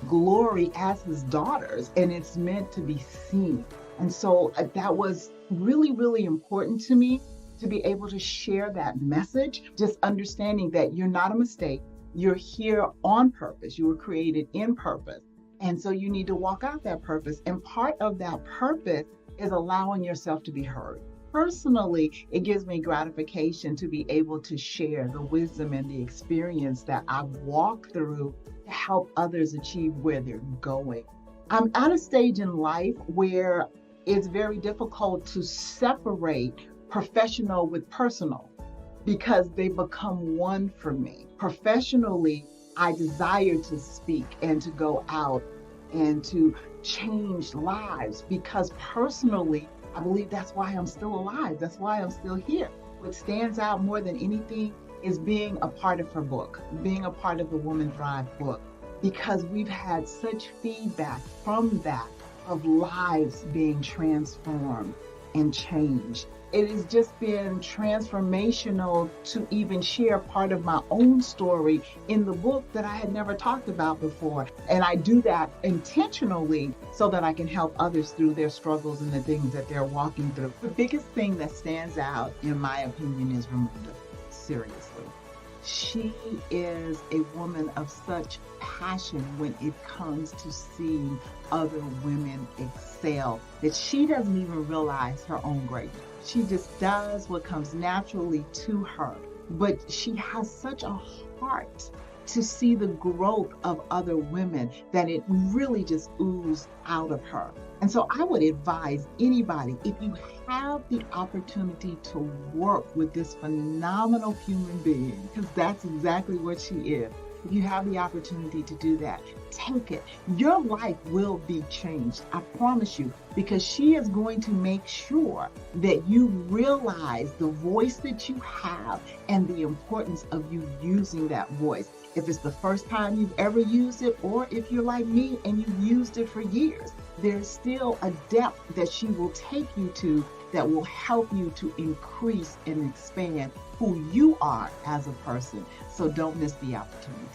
glory as his daughters, and it's meant to be seen. And so that was really, really important to me, to be able to share that message, just understanding that you're not a mistake. You're here on purpose. You were created in purpose. And so you need to walk out that purpose. And part of that purpose is allowing yourself to be heard. Personally, it gives me gratification to be able to share the wisdom and the experience that I've walked through to help others achieve where they're going. I'm at a stage in life where it's very difficult to separate professional with personal because they become one for me. Professionally, I desire to speak and to go out and to change lives, because personally, I believe that's why I'm still alive. That's why I'm still here. What stands out more than anything is being a part of her book, being a part of the Woman Thrive book, because we've had such feedback from that of lives being transformed and changed. It has just been transformational to even share part of my own story in the book that I had never talked about before. And I do that intentionally so that I can help others through their struggles and the things that they're walking through. The biggest thing that stands out, in my opinion, is Ramunda. Seriously. She is a woman of such passion when it comes to seeing other women excel that she doesn't even realize her own greatness. She just does what comes naturally to her. But she has such a heart to see the growth of other women that it really just oozes out of her. And so I would advise anybody, if you have the opportunity to work with this phenomenal human being, because that's exactly what she is, if you have the opportunity to do that, take it. Your life will be changed, I promise you, because she is going to make sure that you realize the voice that you have and the importance of you using that voice. If it's the first time you've ever used it, or if you're like me and you've used it for years, there's still a depth that she will take you to that will help you to increase and expand who you are as a person. So don't miss the opportunity.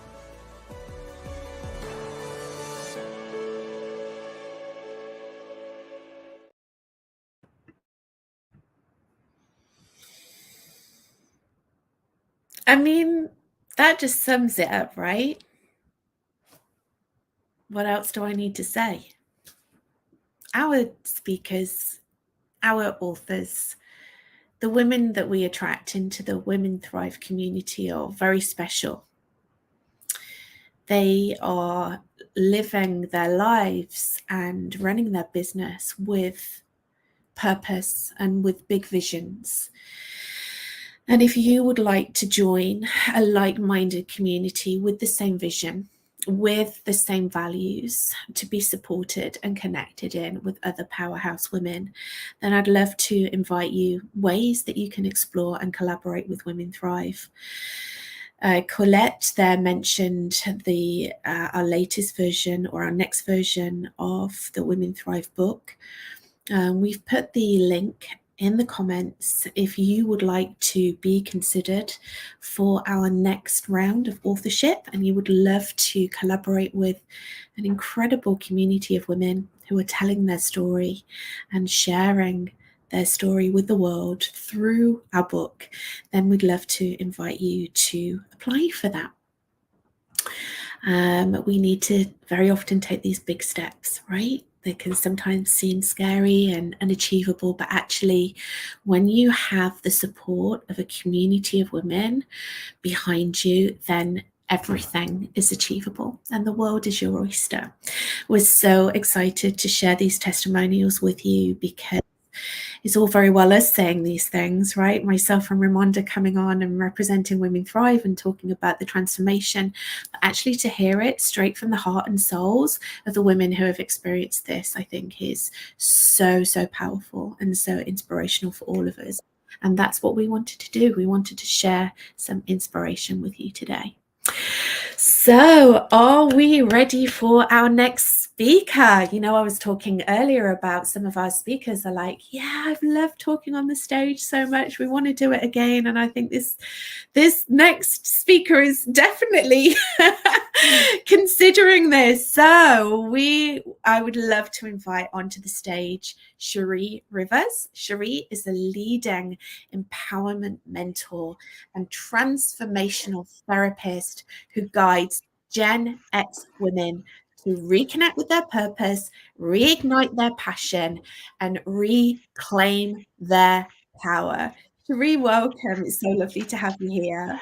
I mean, that just sums it up, right? What else do I need to say? Our speakers, our authors, the women that we attract into the Women Thrive community are very special. They are living their lives and running their business with purpose and with big visions. And if you would like to join a like-minded community with the same vision, with the same values, to be supported and connected in with other powerhouse women, then I'd love to invite you ways that you can explore and collaborate with Women Thrive. Colette there mentioned our latest version, or our next version of the Women Thrive book. We've put the link in the comments if you would like to be considered for our next round of authorship and you would love to collaborate with an incredible community of women who are telling their story and sharing their story with the world through our book, then we'd love to invite you to apply for that. We need to very often take these big steps, right? They can sometimes seem scary and unachievable, but actually, when you have the support of a community of women behind you, then everything is achievable and the world is your oyster. We're so excited to share these testimonials with you, because it's all very well us saying these things, right? Myself and Ramonda coming on and representing Women Thrive and talking about the transformation, but actually to hear it straight from the heart and souls of the women who have experienced this, I think is so, so powerful and so inspirational for all of us. And that's what we wanted to do. We wanted to share some inspiration with you today. So, are we ready for our next speaker? You know, I was talking earlier about some of our speakers are like, yeah, I've loved talking on the stage so much. We want to do it again. And I think this next speaker is definitely considering this. So I would love to invite onto the stage 𝐷 Rivers. 𝐷 is a leading empowerment mentor and transformational therapist who guides Gen X women to reconnect with their purpose, reignite their passion, and reclaim their power. 𝐷, welcome. It's so lovely to have you here.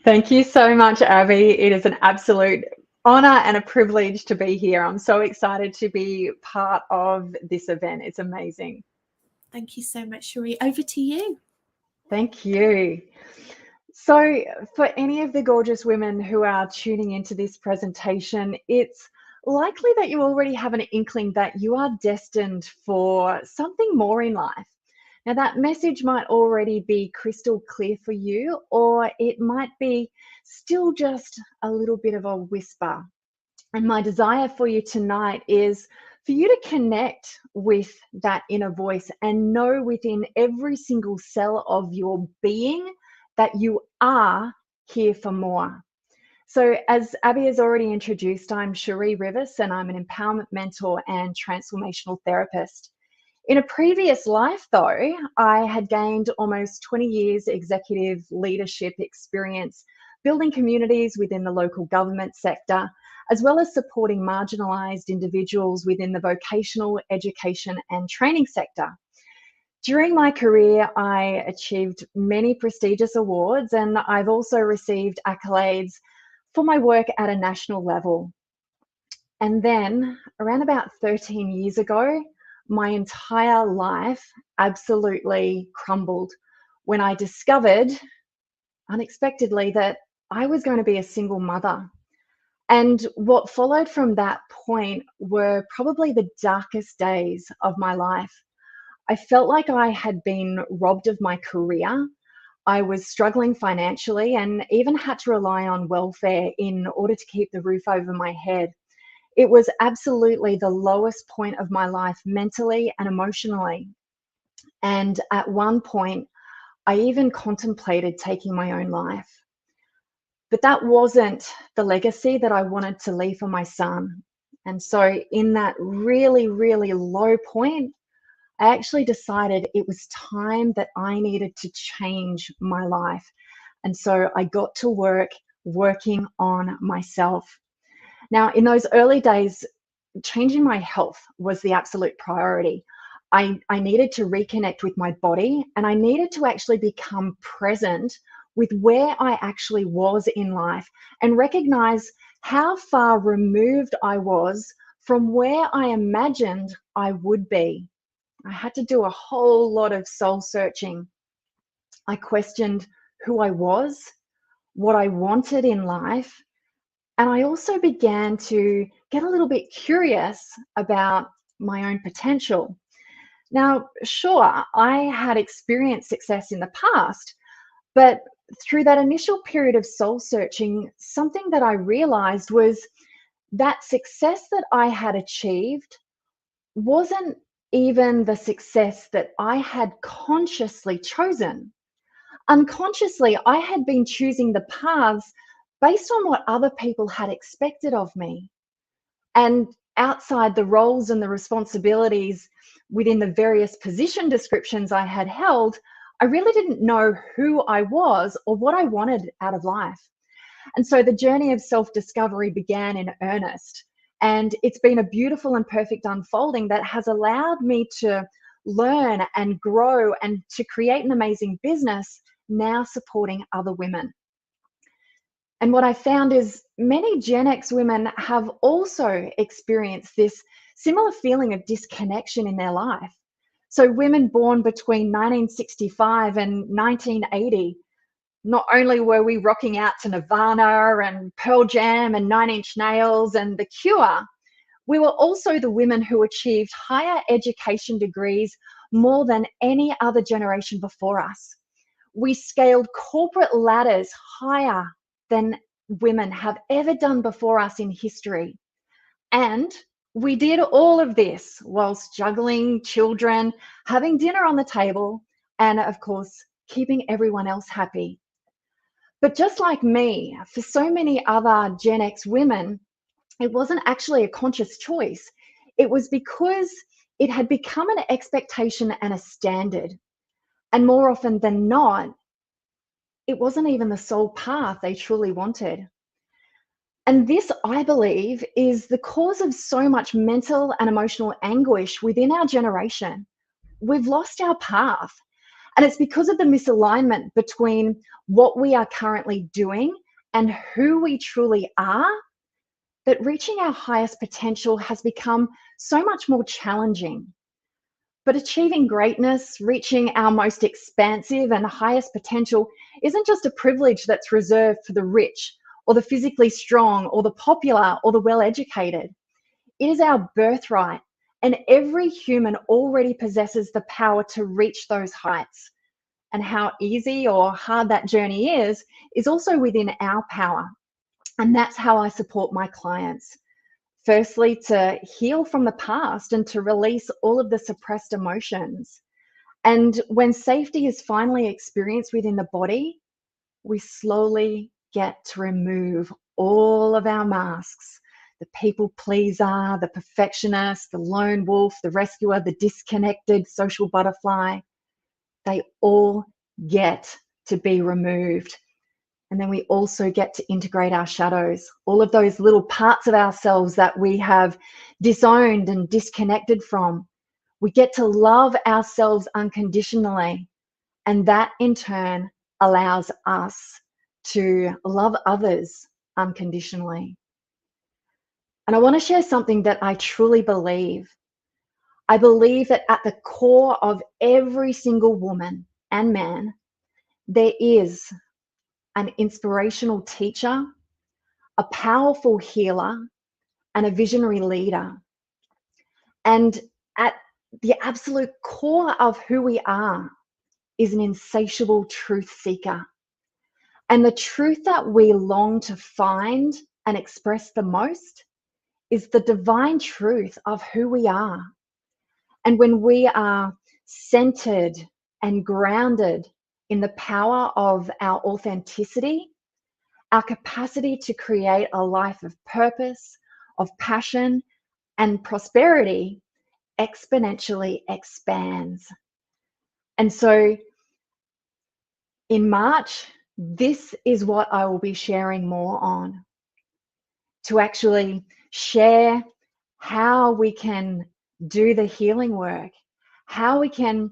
Thank you so much, Abby. It is an absolute honor and a privilege to be here. I'm so excited to be part of this event. It's amazing. Thank you so much, 𝐷. Over to you. Thank you. So for any of the gorgeous women who are tuning into this presentation, it's likely that you already have an inkling that you are destined for something more in life. Now, that message might already be crystal clear for you, or it might be still just a little bit of a whisper. And my desire for you tonight is for you to connect with that inner voice and know within every single cell of your being that you are here for more. So as Abby has already introduced, I'm 𝐷 Rivers and I'm an empowerment mentor and transformational therapist. In a previous life, though, I had gained almost 20 years executive leadership experience, building communities within the local government sector, as well as supporting marginalised individuals within the vocational education and training sector. During my career, I achieved many prestigious awards, and I've also received accolades for my work at a national level. And then, around about 13 years ago, my entire life absolutely crumbled when I discovered, unexpectedly, that I was going to be a single mother. And what followed from that point were probably the darkest days of my life. I felt like I had been robbed of my career. I was struggling financially and even had to rely on welfare in order to keep the roof over my head. It was absolutely the lowest point of my life mentally and emotionally. And at one point, I even contemplated taking my own life. But that wasn't the legacy that I wanted to leave for my son. And so in that really, really low point, I actually decided it was time that I needed to change my life. And so I got to work working on myself. Now, in those early days, changing my health was the absolute priority. I needed to reconnect with my body, and I needed to actually become present with where I actually was in life and recognize how far removed I was from where I imagined I would be. I had to do a whole lot of soul searching. I questioned who I was, what I wanted in life, and I also began to get a little bit curious about my own potential. Now, sure, I had experienced success in the past, but through that initial period of soul searching, something that I realized was that success that I had achieved wasn't even the success that I had consciously chosen. Unconsciously, I had been choosing the paths based on what other people had expected of me. And outside the roles and the responsibilities within the various position descriptions I had held, I really didn't know who I was or what I wanted out of life. And so the journey of self-discovery began in earnest. And it's been a beautiful and perfect unfolding that has allowed me to learn and grow and to create an amazing business now supporting other women. And what I found is many Gen X women have also experienced this similar feeling of disconnection in their life. So women born between 1965 and 1980, not only were we rocking out to Nirvana and Pearl Jam and Nine Inch Nails and The Cure, we were also the women who achieved higher education degrees more than any other generation before us. We scaled corporate ladders higher than women have ever done before us in history. And we did all of this whilst juggling children, having dinner on the table, and of course, keeping everyone else happy. But just like me, for so many other Gen X women, it wasn't actually a conscious choice. It was because it had become an expectation and a standard. And more often than not, it wasn't even the sole path they truly wanted. And this, I believe, is the cause of so much mental and emotional anguish within our generation. We've lost our path. And it's because of the misalignment between what we are currently doing and who we truly are that reaching our highest potential has become so much more challenging. But achieving greatness, reaching our most expansive and highest potential isn't just a privilege that's reserved for the rich or the physically strong or the popular or the well-educated. It is our birthright, and every human already possesses the power to reach those heights. And how easy or hard that journey is also within our power. And that's how I support my clients. Firstly, to heal from the past and to release all of the suppressed emotions. And when safety is finally experienced within the body, we slowly get to remove all of our masks. The people pleaser, the perfectionist, the lone wolf, the rescuer, the disconnected social butterfly. They all get to be removed. And then we also get to integrate our shadows, all of those little parts of ourselves that we have disowned and disconnected from. We get to love ourselves unconditionally. And that in turn allows us to love others unconditionally. And I want to share something that I truly believe. I believe that at the core of every single woman and man, there is an inspirational teacher, a powerful healer, and a visionary leader. And at the absolute core of who we are is an insatiable truth seeker. And the truth that we long to find and express the most is the divine truth of who we are. And when we are centered and grounded in the power of our authenticity, our capacity to create a life of purpose, of passion, and prosperity exponentially expands. And so in March, this is what I will be sharing more on, to actually share how we can do the healing work, how we can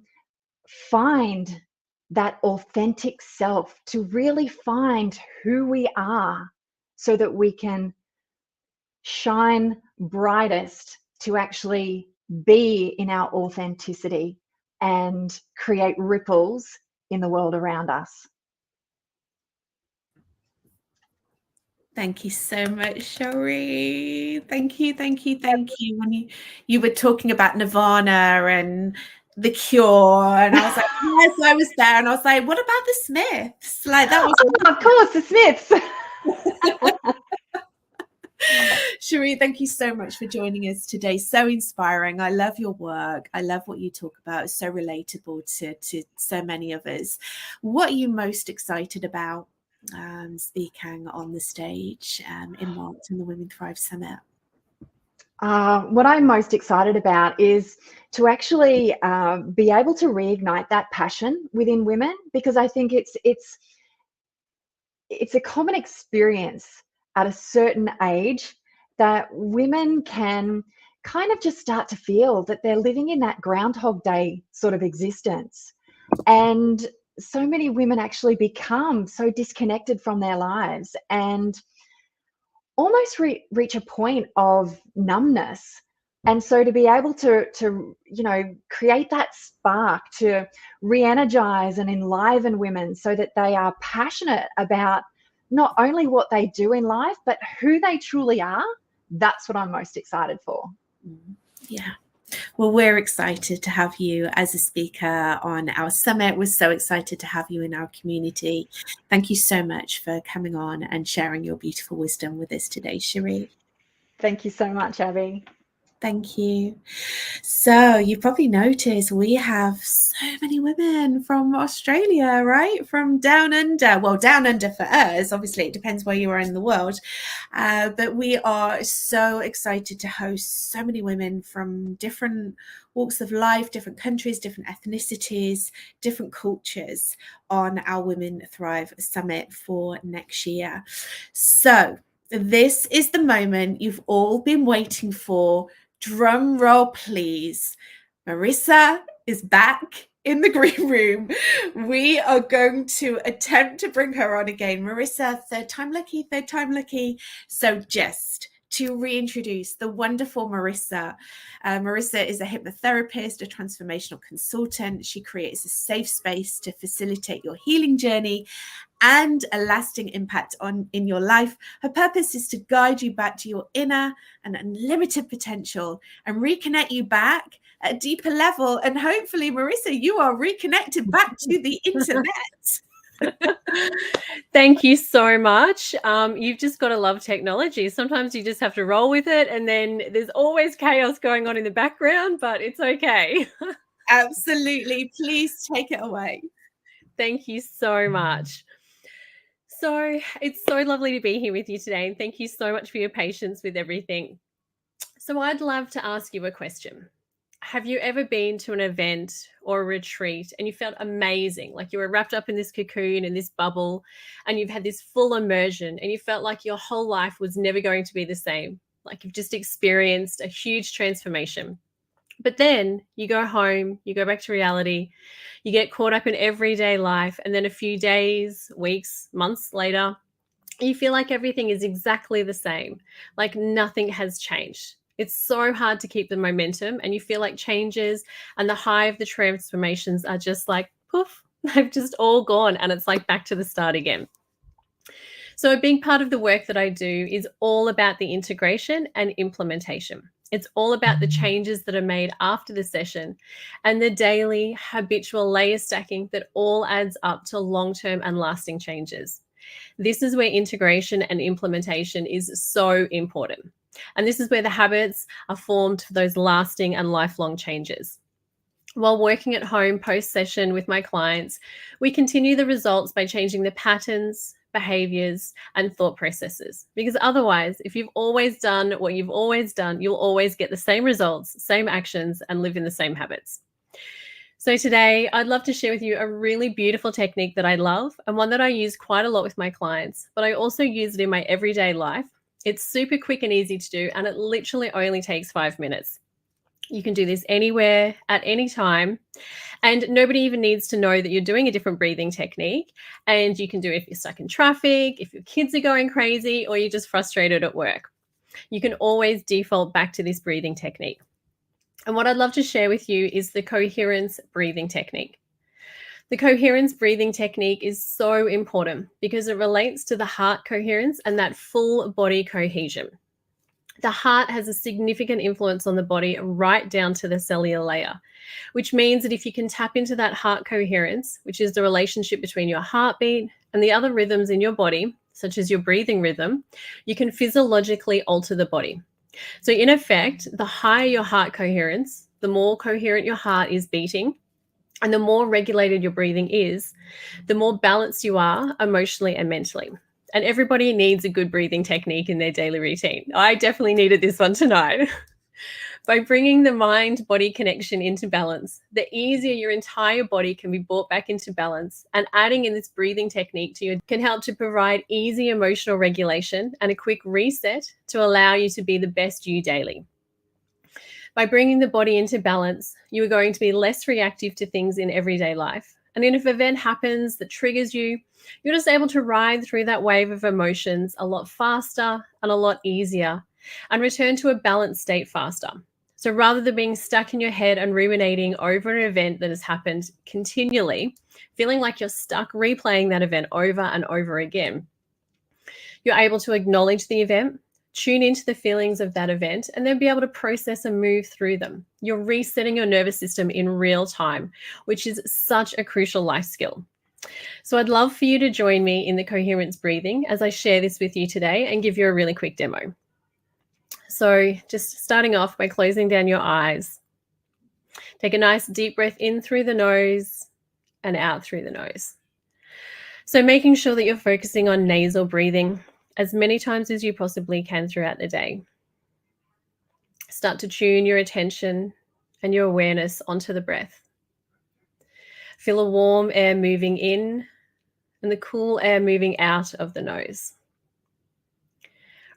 find that authentic self, to really find who we are so that we can shine brightest to actually be in our authenticity and create ripples in the world around us. Thank you so much, Cherie. Thank you, thank you, thank you. When you were talking about Nirvana and The Cure, and I was like, yes, I was there, and I was like, what about the Smiths? Like that was of course, the Smiths. Cherie, thank you so much for joining us today. So inspiring. I love your work. I love what you talk about. It's so relatable to so many of us. What are you most excited about speaking on the stage in March in the Women Thrive Summit? What I'm most excited about is to actually be able to reignite that passion within women, because I think it's a common experience at a certain age that women can kind of just start to feel that they're living in that Groundhog Day sort of existence. And so many women actually become so disconnected from their lives and almost reach a point of numbness. And so to be able to create that spark to re-energize and enliven women so that they are passionate about not only what they do in life, but who they truly are, that's what I'm most excited for. Yeah. Well, we're excited to have you as a speaker on our summit. We're so excited to have you in our community. Thank you so much for coming on and sharing your beautiful wisdom with us today, Cherie. Thank you so much, Abby. Thank you. So you've probably noticed we have so many women from Australia, right? From down under. Well, down under for us, obviously, it depends where you are in the world. But we are so excited to host so many women from different walks of life, different countries, different ethnicities, different cultures on our Women Thrive Summit for next year. So this is the moment you've all been waiting for. Drum roll, please. Marissa is back in the green room. We are going to attempt to bring her on again. Marissa, third time lucky, third time lucky. So just to reintroduce the wonderful Marissa. Marissa is a hypnotherapist, a transformational consultant. She creates a safe space to facilitate your healing journey and a lasting impact in your life. Her purpose is to guide you back to your inner and unlimited potential and reconnect you back at a deeper level. And hopefully, Marissa, you are reconnected back to the internet. Thank you so much. You've just got to love technology. Sometimes you just have to roll with it, and then there's always chaos going on in the background, but it's okay. Absolutely. Please take it away. Thank you so much. So it's so lovely to be here with you today, and thank you so much for your patience with everything. So I'd love to ask you a question. Have you ever been to an event or a retreat and you felt amazing, like you were wrapped up in this cocoon, in this bubble, and you've had this full immersion and you felt like your whole life was never going to be the same, like you've just experienced a huge transformation? But then you go home, you go back to reality, you get caught up in everyday life, and then a few days, weeks, months later, you feel like everything is exactly the same, like nothing has changed. It's so hard to keep the momentum, and you feel like changes and the high of the transformations are just like, poof, they've just all gone, and it's like back to the start again. So a big part of the work that I do is all about the integration and implementation. It's all about the changes that are made after the session and the daily habitual layer stacking that all adds up to long-term and lasting changes. This is where integration and implementation is so important. And this is where the habits are formed for those lasting and lifelong changes. While working at home post-session with my clients, we continue the results by changing the patterns, behaviors, and thought processes. Because otherwise, if you've always done what you've always done, you'll always get the same results, same actions, and live in the same habits. So today, I'd love to share with you a really beautiful technique that I love and one that I use quite a lot with my clients, but I also use it in my everyday life. It's super quick and easy to do, and it literally only takes 5 minutes. You can do this anywhere, at any time, and nobody even needs to know that you're doing a different breathing technique. And you can do it if you're stuck in traffic, if your kids are going crazy, or you're just frustrated at work. You can always default back to this breathing technique. And what I'd love to share with you is the coherence breathing technique. The coherence breathing technique is so important because it relates to the heart coherence and that full body cohesion. The heart has a significant influence on the body right down to the cellular layer, which means that if you can tap into that heart coherence, which is the relationship between your heartbeat and the other rhythms in your body, such as your breathing rhythm, you can physiologically alter the body. So in effect, the higher your heart coherence, the more coherent your heart is beating, and the more regulated your breathing is, the more balanced you are emotionally and mentally. And everybody needs a good breathing technique in their daily routine. I definitely needed this one tonight. By bringing the mind-body connection into balance, the easier your entire body can be brought back into balance, and adding in this breathing technique to you can help to provide easy emotional regulation and a quick reset to allow you to be the best you daily. By bringing the body into balance, you are going to be less reactive to things in everyday life. And if an event happens that triggers you, you're just able to ride through that wave of emotions a lot faster and a lot easier and return to a balanced state faster. So rather than being stuck in your head and ruminating over an event that has happened continually, feeling like you're stuck replaying that event over and over again, you're able to acknowledge the event, tune into the feelings of that event, and then be able to process and move through them. You're resetting your nervous system in real time, which is such a crucial life skill. So I'd love for you to join me in the coherence breathing as I share this with you today and give you a really quick demo. So just starting off by closing down your eyes. Take a nice deep breath in through the nose and out through the nose. So making sure that you're focusing on nasal breathing as many times as you possibly can throughout the day. Start to tune your attention and your awareness onto the breath. Feel a warm air moving in and the cool air moving out of the nose.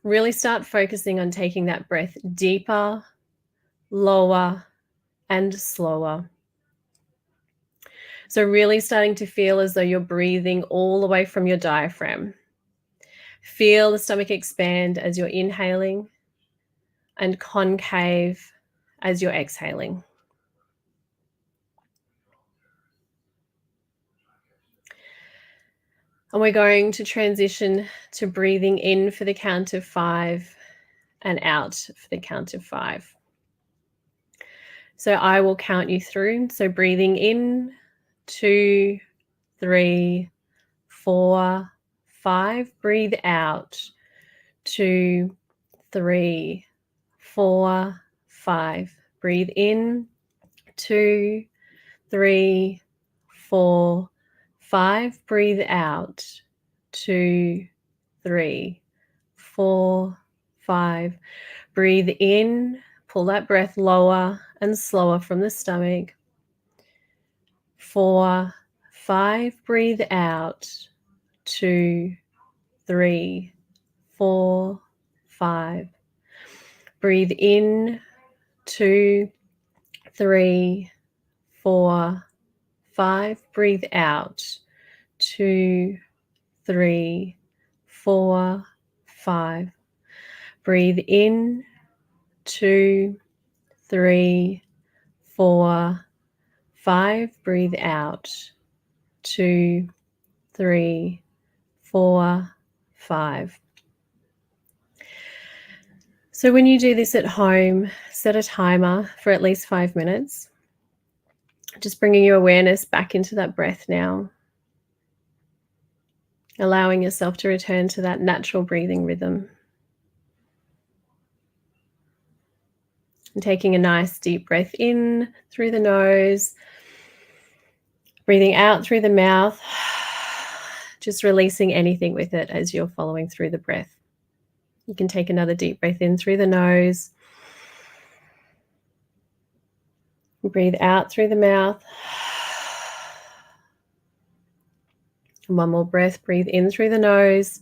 Really start focusing on taking that breath deeper, lower, and slower. So really starting to feel as though you're breathing all the way from your diaphragm. Feel the stomach expand as you're inhaling and concave as you're exhaling. And we're going to transition to breathing in for the count of 5 and out for the count of 5. So I will count you through. So breathing in, 2, 3, 4, 5. Breathe out, 2, 3, 4, 5. Breathe in, 2, 3, 4, 5. Breathe out, 2, 3, 4, 5. Breathe in, pull that breath lower and slower from the stomach. 4, 5. Breathe out, 2, 3, 4, 5. Breathe in, 2, 3, 4, 5. Breathe out, 2, 3, 4, 5. Breathe in, 2, 3, 4, 5. Breathe out, 2, 3, 4, 5. So when you do this at home, set a timer for at least 5 minutes. Just bringing your awareness back into that breath now. Allowing yourself to return to that natural breathing rhythm. And taking a nice deep breath in through the nose. Breathing out through the mouth. Just releasing anything with it as you're following through the breath. You can take another deep breath in through the nose. Breathe out through the mouth. And one more breath. Breathe in through the nose.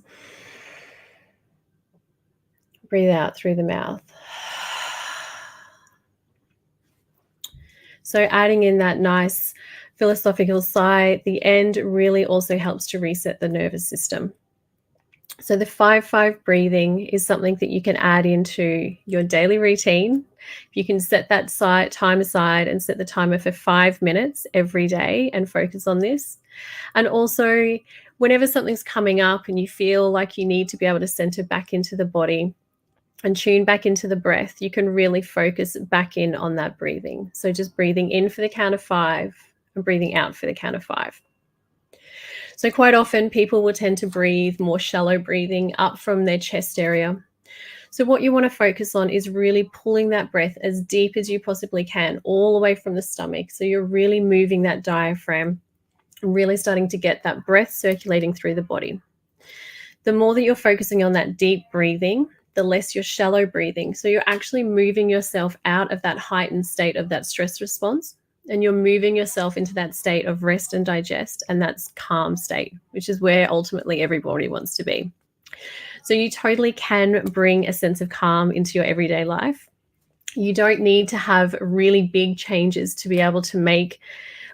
Breathe out through the mouth. So adding in that nice philosophical sigh at the end really also helps to reset the nervous system. So the 5-5 breathing is something that you can add into your daily routine. You can set that time aside and set the timer for 5 minutes every day and focus on this. And also, whenever something's coming up and you feel like you need to be able to center back into the body and tune back into the breath, you can really focus back in on that breathing. So just breathing in for the count of 5 and breathing out for the count of 5. So quite often people will tend to breathe more shallow breathing up from their chest area. So what you want to focus on is really pulling that breath as deep as you possibly can, all the way from the stomach. So you're really moving that diaphragm and really starting to get that breath circulating through the body. The more that you're focusing on that deep breathing, the less you're shallow breathing. So you're actually moving yourself out of that heightened state of that stress response, and you're moving yourself into that state of rest and digest, and that's calm state, which is where ultimately everybody wants to be. So you totally can bring a sense of calm into your everyday life. You don't need to have really big changes to be able to make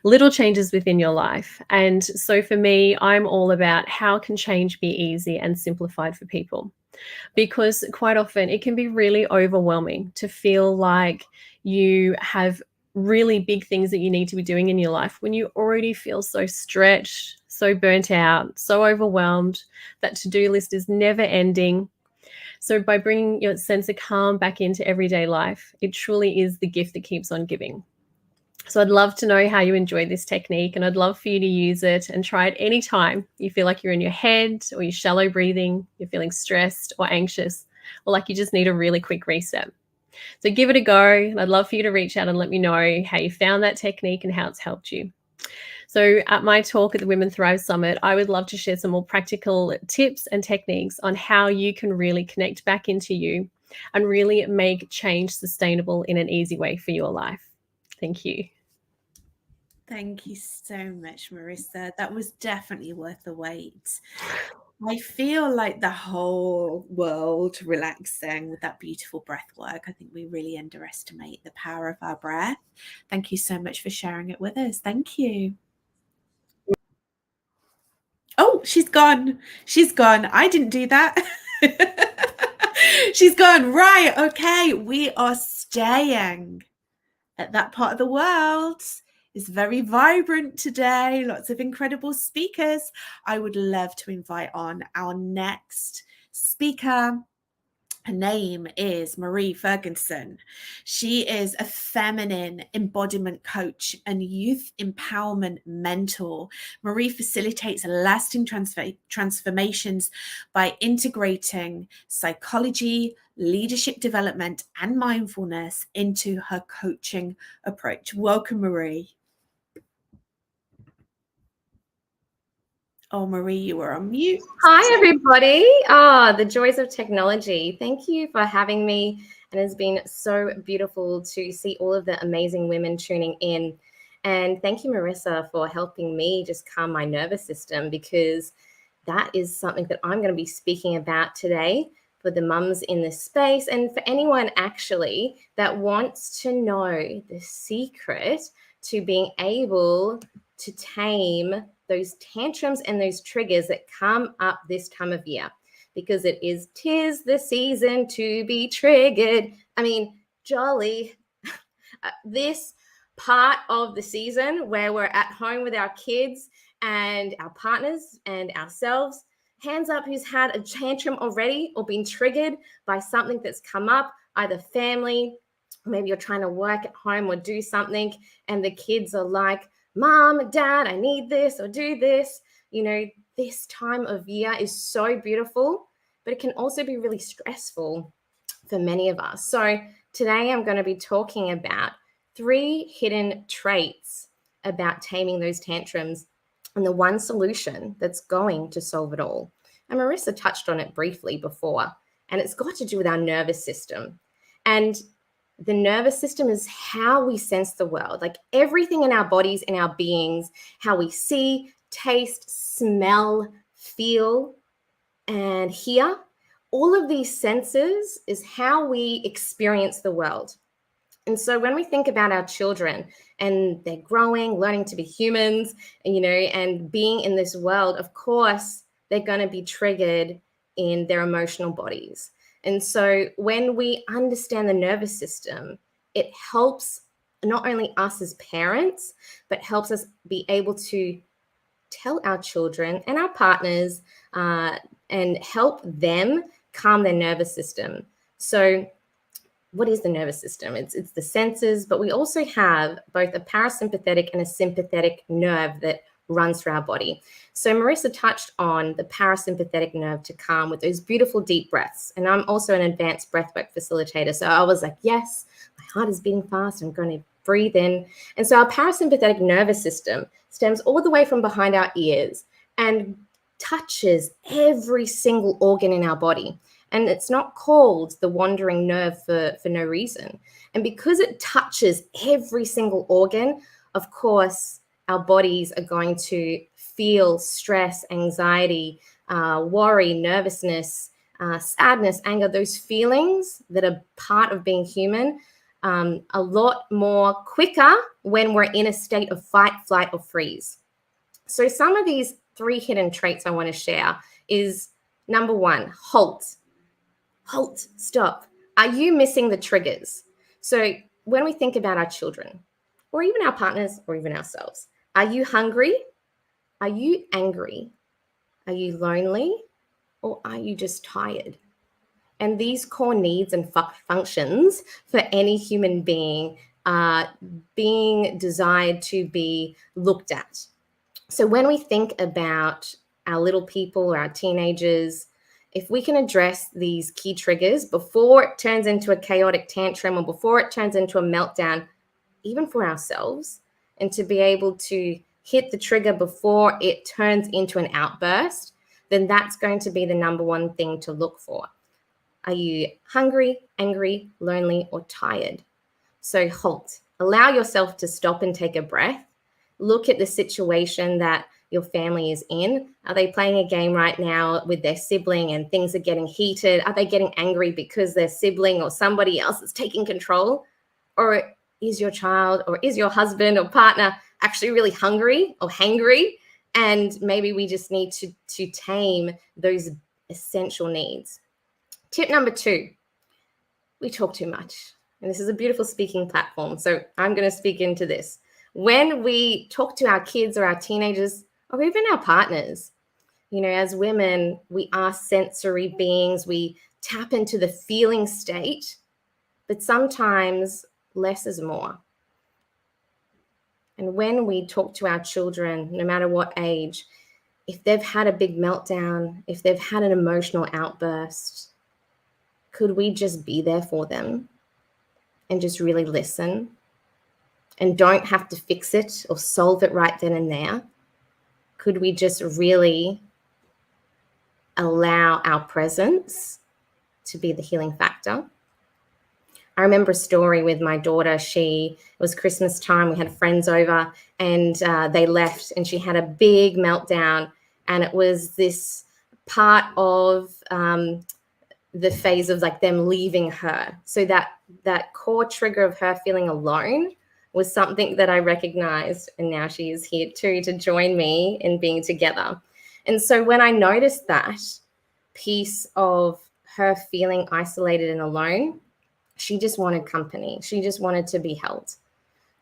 little changes within your life. And so for me, I'm all about how can change be easy and simplified for people, because quite often it can be really overwhelming to feel like you have really big things that you need to be doing in your life when you already feel so stretched, so burnt out, so overwhelmed. That to-do list is never ending. So by bringing your sense of calm back into everyday life, it truly is the gift that keeps on giving. So I'd love to know how you enjoy this technique, and I'd love for you to use it and try it anytime you feel like you're in your head, or you're shallow breathing, you're feeling stressed or anxious, or like you just need a really quick reset. So give it a go, and I'd love for you to reach out and let me know how you found that technique and how it's helped you. So at my talk at the Women Thrive Summit, I would love to share some more practical tips and techniques on how you can really connect back into you and really make change sustainable in an easy way for your life. Thank you. Thank you so much, Marissa. That was definitely worth the wait. I feel like the whole world relaxing with that beautiful breath work. I think we really underestimate the power of our breath. Thank you so much for sharing it with us. Thank you. Oh, she's gone. She's gone. I didn't do that. She's gone. Right. Okay. We are staying at that part of the world. It's very vibrant today. Lots of incredible speakers. I would love to invite on our next speaker. Her name is Marie Ferguson. She is a feminine embodiment coach and youth empowerment mentor. Marie facilitates lasting transformations by integrating psychology, leadership development, and mindfulness into her coaching approach. Welcome, Marie. Oh, Marie, you are on mute. Hi, everybody. The joys of technology. Thank you for having me. And it's been so beautiful to see all of the amazing women tuning in. And thank you, Marissa, for helping me just calm my nervous system, because that is something that I'm going to be speaking about today for the mums in this space, and for anyone actually that wants to know the secret to being able to tame those tantrums and those triggers that come up this time of year, because tis the season to be triggered. I mean, jolly. This part of the season where we're at home with our kids and our partners and ourselves, hands up who's had a tantrum already or been triggered by something that's come up, either family, maybe you're trying to work at home or do something, and the kids are like, Mom, Dad, I need this or do this. You know, this time of year is so beautiful, but it can also be really stressful for many of us. So today I'm going to be talking about 3 hidden traits about taming those tantrums and the one solution that's going to solve it all. And Marissa touched on it briefly before, and it's got to do with our nervous system. And the nervous system is how we sense the world, like everything in our bodies, in our beings, how we see, taste, smell, feel, and hear. All of these senses is how we experience the world. And so when we think about our children and they're growing, learning to be humans, you know, and being in this world, of course, they're going to be triggered in their emotional bodies. And so when we understand the nervous system, it helps not only us as parents, but helps us be able to tell our children and our partners and help them calm their nervous system. So what is the nervous system? It's the senses, but we also have both a parasympathetic and a sympathetic nerve that runs through our body. So Marissa touched on the parasympathetic nerve to calm with those beautiful deep breaths. And I'm also an advanced breathwork facilitator. So I was like, yes, my heart is beating fast. I'm going to breathe in. And so our parasympathetic nervous system stems all the way from behind our ears and touches every single organ in our body. And it's not called the wandering nerve for no reason. And because it touches every single organ, of course, our bodies are going to feel stress, anxiety, worry, nervousness, sadness, anger, those feelings that are part of being human, a lot more quicker when we're in a state of fight, flight, or freeze. So some of these 3 hidden traits I want to share is, number 1, halt. Halt, stop. Are you missing the triggers? So when we think about our children, or even our partners, or even ourselves, are you hungry? Are you angry? Are you lonely? Or are you just tired? And these core needs and functions for any human being are being desired to be looked at. So when we think about our little people or our teenagers, if we can address these key triggers before it turns into a chaotic tantrum or before it turns into a meltdown, even for ourselves, and to be able to hit the trigger before it turns into an outburst, then that's going to be the number 1 thing to look for. Are you hungry, angry, lonely, or tired? So halt. Allow yourself to stop and take a breath. Look at the situation that your family is in. Are they playing a game right now with their sibling and things are getting heated? Are they getting angry because their sibling or somebody else is taking control? Or is your child or is your husband or partner actually really hungry or hangry? And maybe we just need to tame those essential needs. Tip number 2, we talk too much. And this is a beautiful speaking platform, so I'm going to speak into this. When we talk to our kids or our teenagers or even our partners, you know, as women, we are sensory beings. We tap into the feeling state, but sometimes less is more. And when we talk to our children, no matter what age, if they've had a big meltdown, if they've had an emotional outburst, could we just be there for them and just really listen and don't have to fix it or solve it right then and there? Could we just really allow our presence to be the healing factor? I remember a story with my daughter. It was Christmas time. We had friends over and they left and she had a big meltdown. And it was this part of the phase of like them leaving her. So that core trigger of her feeling alone was something that I recognized. And now she is here too to join me in being together. And so when I noticed that piece of her feeling isolated and alone, she just wanted company. She just wanted to be held.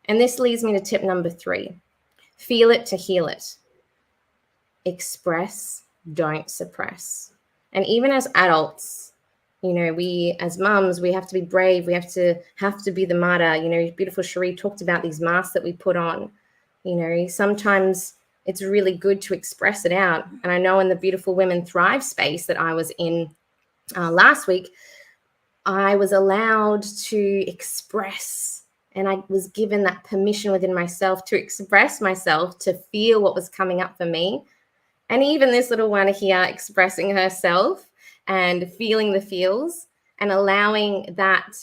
And this leads me to tip number 3. Feel it to heal it. Express, don't suppress. And even as adults, you know, we as mums, we have to be brave. We have to be the martyr. You know, beautiful Cherie talked about these masks that we put on. You know, sometimes it's really good to express it out. And I know in the Beautiful Women Thrive space that I was in last week, I was allowed to express, and I was given that permission within myself to express myself, to feel what was coming up for me. And even this little one here expressing herself and feeling the feels and allowing that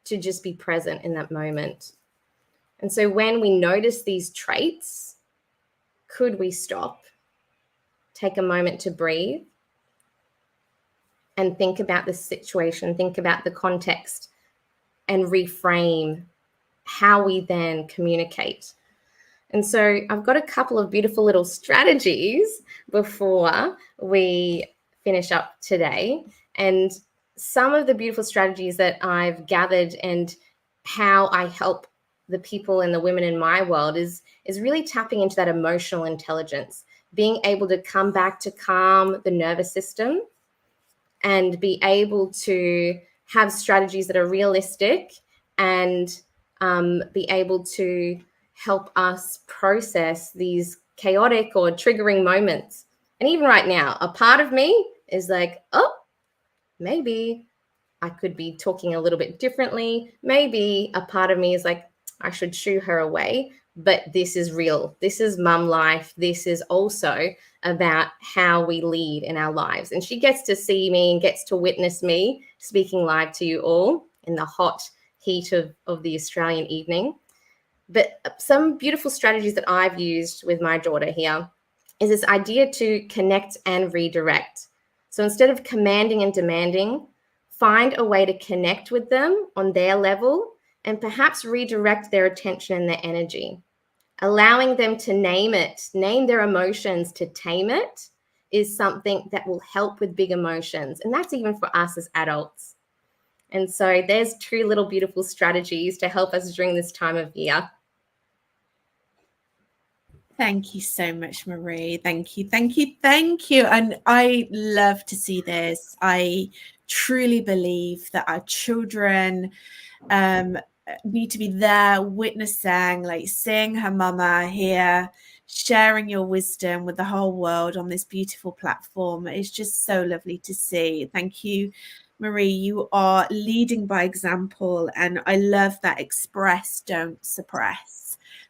to just be present in that moment. And so when we notice these traits, could we stop, take a moment to breathe, and think about the situation, think about the context, and reframe how we then communicate. And so I've got a couple of beautiful little strategies before we finish up today. And some of the beautiful strategies that I've gathered and how I help the people and the women in my world is really tapping into that emotional intelligence, being able to come back to calm the nervous system, and be able to have strategies that are realistic and be able to help us process these chaotic or triggering moments. And even right now, a part of me is like, oh, maybe I could be talking a little bit differently. Maybe a part of me is like, I should shoo her away. but this is real. This is mum life. This is also about how we lead in our lives. And she gets to see me and gets to witness me speaking live to you all in the hot heat of the Australian evening. But some beautiful strategies that I've used with my daughter here is this idea to connect and redirect. So instead of commanding and demanding, find a way to connect with them on their level and perhaps redirect their attention and their energy. Allowing them to name it, name their emotions, to tame it, is something that will help with big emotions. And that's even for us as adults. And so there's two little beautiful strategies to help us during this time of year. Thank you so much, Marie. Thank you, thank you, thank you. And I love to see this. I truly believe that our children need to be there witnessing, like seeing her mama here, sharing your wisdom with the whole world on this beautiful platform. It's just so lovely to see. Thank you, Marie. You are leading by example, and I love that express, don't suppress.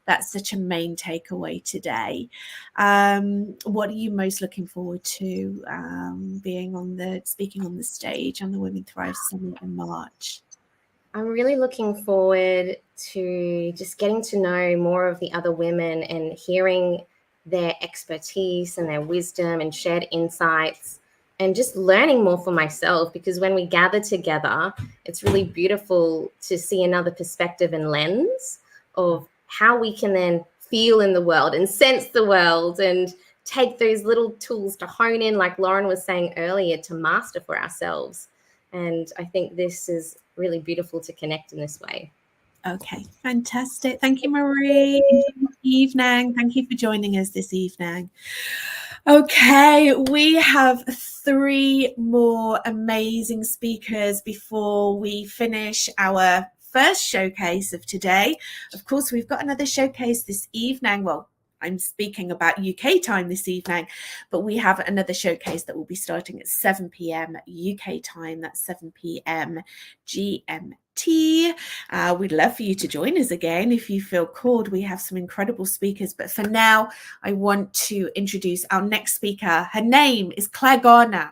That's such a main takeaway today. What are you most looking forward to speaking on the stage on the Women Thrive Summit in March? I'm really looking forward to just getting to know more of the other women and hearing their expertise and their wisdom and shared insights, and just learning more for myself, because when we gather together, it's really beautiful to see another perspective and lens of how we can then feel in the world and sense the world and take those little tools to hone in, like Lauren was saying earlier, to master for ourselves. And I think this is really beautiful to connect in this way. Okay, fantastic. Thank you, Marie. Enjoy the evening. Thank you for joining us this evening. Okay, we have 3 more amazing speakers before we finish our first showcase of today. Of course, we've got another showcase this evening. Well, I'm speaking about UK time this evening, but we have another showcase that will be starting at 7 p.m. UK time. That's 7 p.m. GMT. We'd love for you to join us again if you feel called. We have some incredible speakers, but for now, I want to introduce our next speaker. Her name is Claire Garner.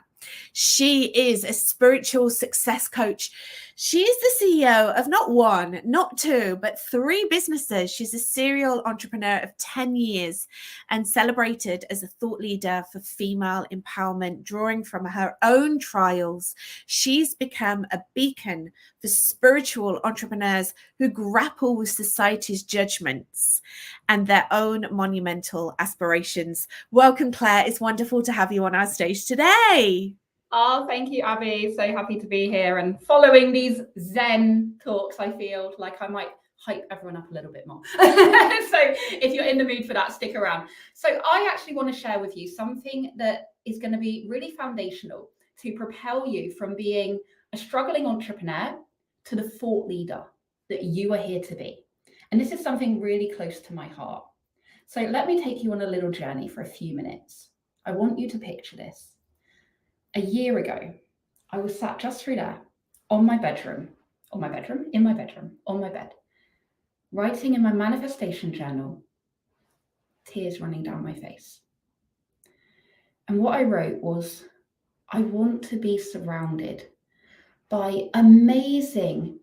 She is a spiritual success coach. She is the CEO of not 1, not 2, but 3 businesses. She's a serial entrepreneur of 10 years and celebrated as a thought leader for female empowerment. Drawing from her own trials, she's become a beacon for spiritual entrepreneurs who grapple with society's judgments and their own monumental aspirations. Welcome, Claire. It's wonderful to have you on our stage today. Oh, thank you, Abby. So happy to be here and following these Zen talks. I feel like I might hype everyone up a little bit more. So if you're in the mood for that, stick around. So I actually want to share with you something that is going to be really foundational to propel you from being a struggling entrepreneur to the thought leader that you are here to be. And this is something really close to my heart. So let me take you on a little journey for a few minutes. I want you to picture this. A year ago, I was sat just through there in my bed, writing in my manifestation journal, tears running down my face. And what I wrote was, I want to be surrounded by amazing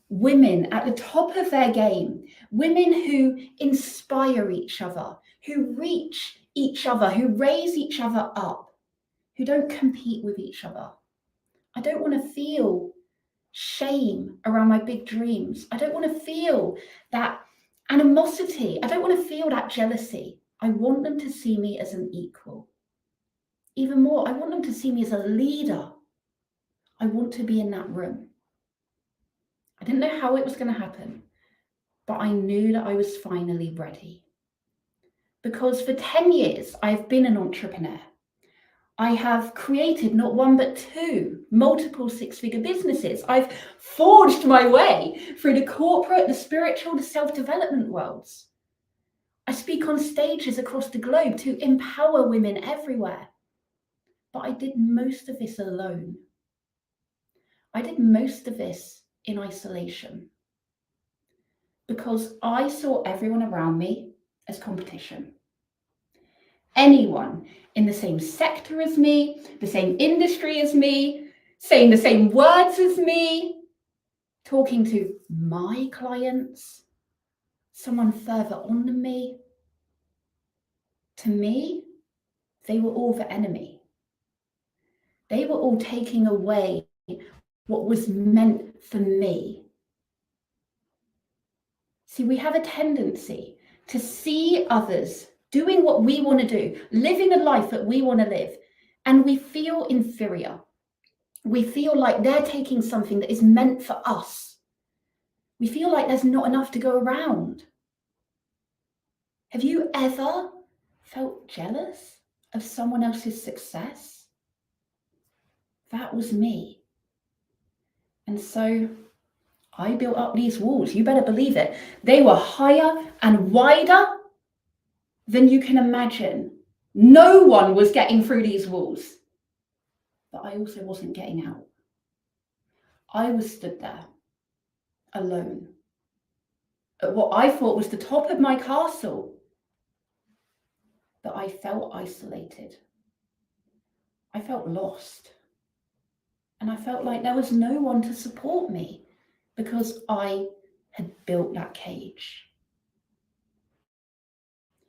women at the top of their game, women who inspire each other, who reach each other, who raise each other up, who don't compete with each other. I don't want to feel shame around my big dreams. I don't want to feel that animosity. I don't want to feel that jealousy. I want them to see me as an equal. Even more, I want them to see me as a leader. I want to be in that room. I didn't know how it was going to happen, but I knew that I was finally ready. Because for 10 years, I've been an entrepreneur. I have created not 1, but 2 multiple 6-figure businesses. I've forged my way through the corporate, the spiritual, the self-development worlds. I speak on stages across the globe to empower women everywhere. But I did most of this alone. I did most of this in isolation. because I saw everyone around me as competition. Anyone in the same sector as me, the same industry as me, saying the same words as me, talking to my clients, someone further on than me. To me, they were all the enemy. They were all taking away what was meant for me. See, we have a tendency to see others doing what we want to do, living a life that we want to live, and we feel inferior. We feel like they're taking something that is meant for us. We feel like there's not enough to go around. Have you ever felt jealous of someone else's success? That was me. And so I built up these walls. You better believe it. They were higher and wider than you can imagine. No one was getting through these walls. But I also wasn't getting out. I was stood there, alone, at what I thought was the top of my castle. But I felt isolated. I felt lost. And I felt like there was no one to support me because I had built that cage.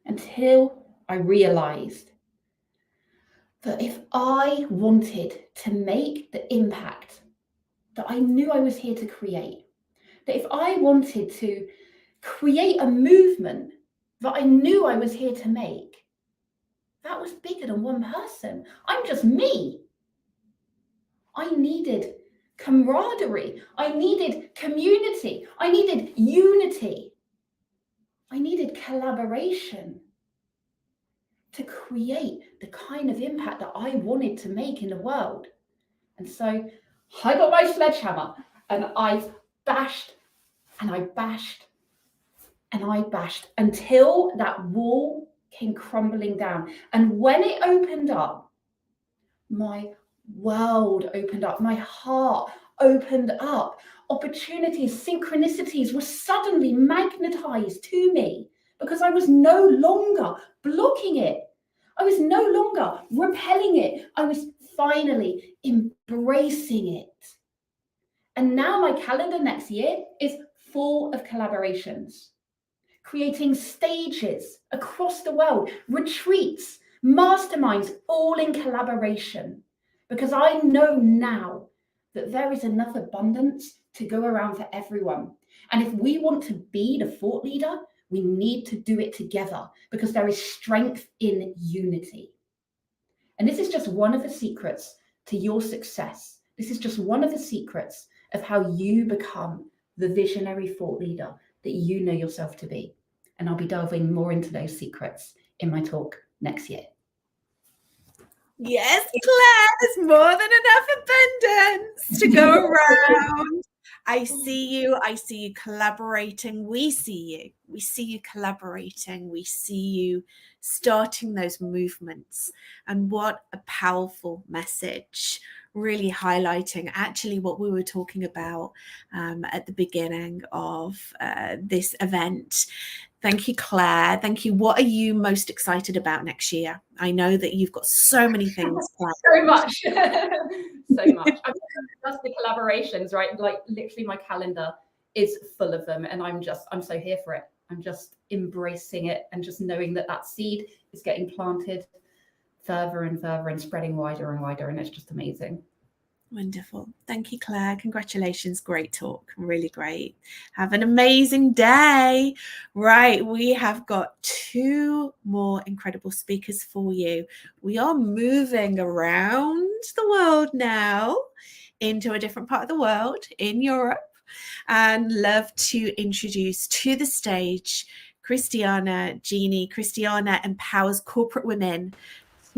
Until I realized that if I wanted to make the impact that I knew I was here to create, that if I wanted to create a movement that I knew I was here to make, that was bigger than one person. I'm just me. I needed camaraderie. I needed community. I needed unity. I needed collaboration to create the kind of impact that I wanted to make in the world. And so I got my sledgehammer and I bashed and I bashed and I bashed until that wall came crumbling down. And when it opened up, my world opened up, my heart opened up. Opportunities, synchronicities were suddenly magnetized to me because I was no longer blocking it. I was no longer repelling it. I was finally embracing it. And now my calendar next year is full of collaborations, creating stages across the world, retreats, masterminds, all in collaboration, because I know now that there is enough abundance to go around for everyone. And if we want to be the thought leader, we need to do it together because there is strength in unity. And this is just one of the secrets to your success. This is just one of the secrets of how you become the visionary thought leader that you know yourself to be. And I'll be delving more into those secrets in my talk next year. Yes, Claire, there's more than enough abundance to go around. I see you collaborating. We see you collaborating. We see you starting those movements. And what a powerful message, really highlighting actually what we were talking about at the beginning of this event. Thank you, Claire. Thank you. What are you most excited about next year? I know that you've got so many things planned. So much. So much. I mean, just the collaborations, right? Like literally my calendar is full of them and I'm so here for it. I'm just embracing it and just knowing that that seed is getting planted further and further and spreading wider and wider. And it's just amazing. Wonderful. Thank you, Claire. Congratulations. Great talk. Really great. Have an amazing day. Right. We have got 2 more incredible speakers for you. We are moving around the world now into a different part of the world in Europe, and love to introduce to the stage Christiana Ghini. Christiana empowers corporate women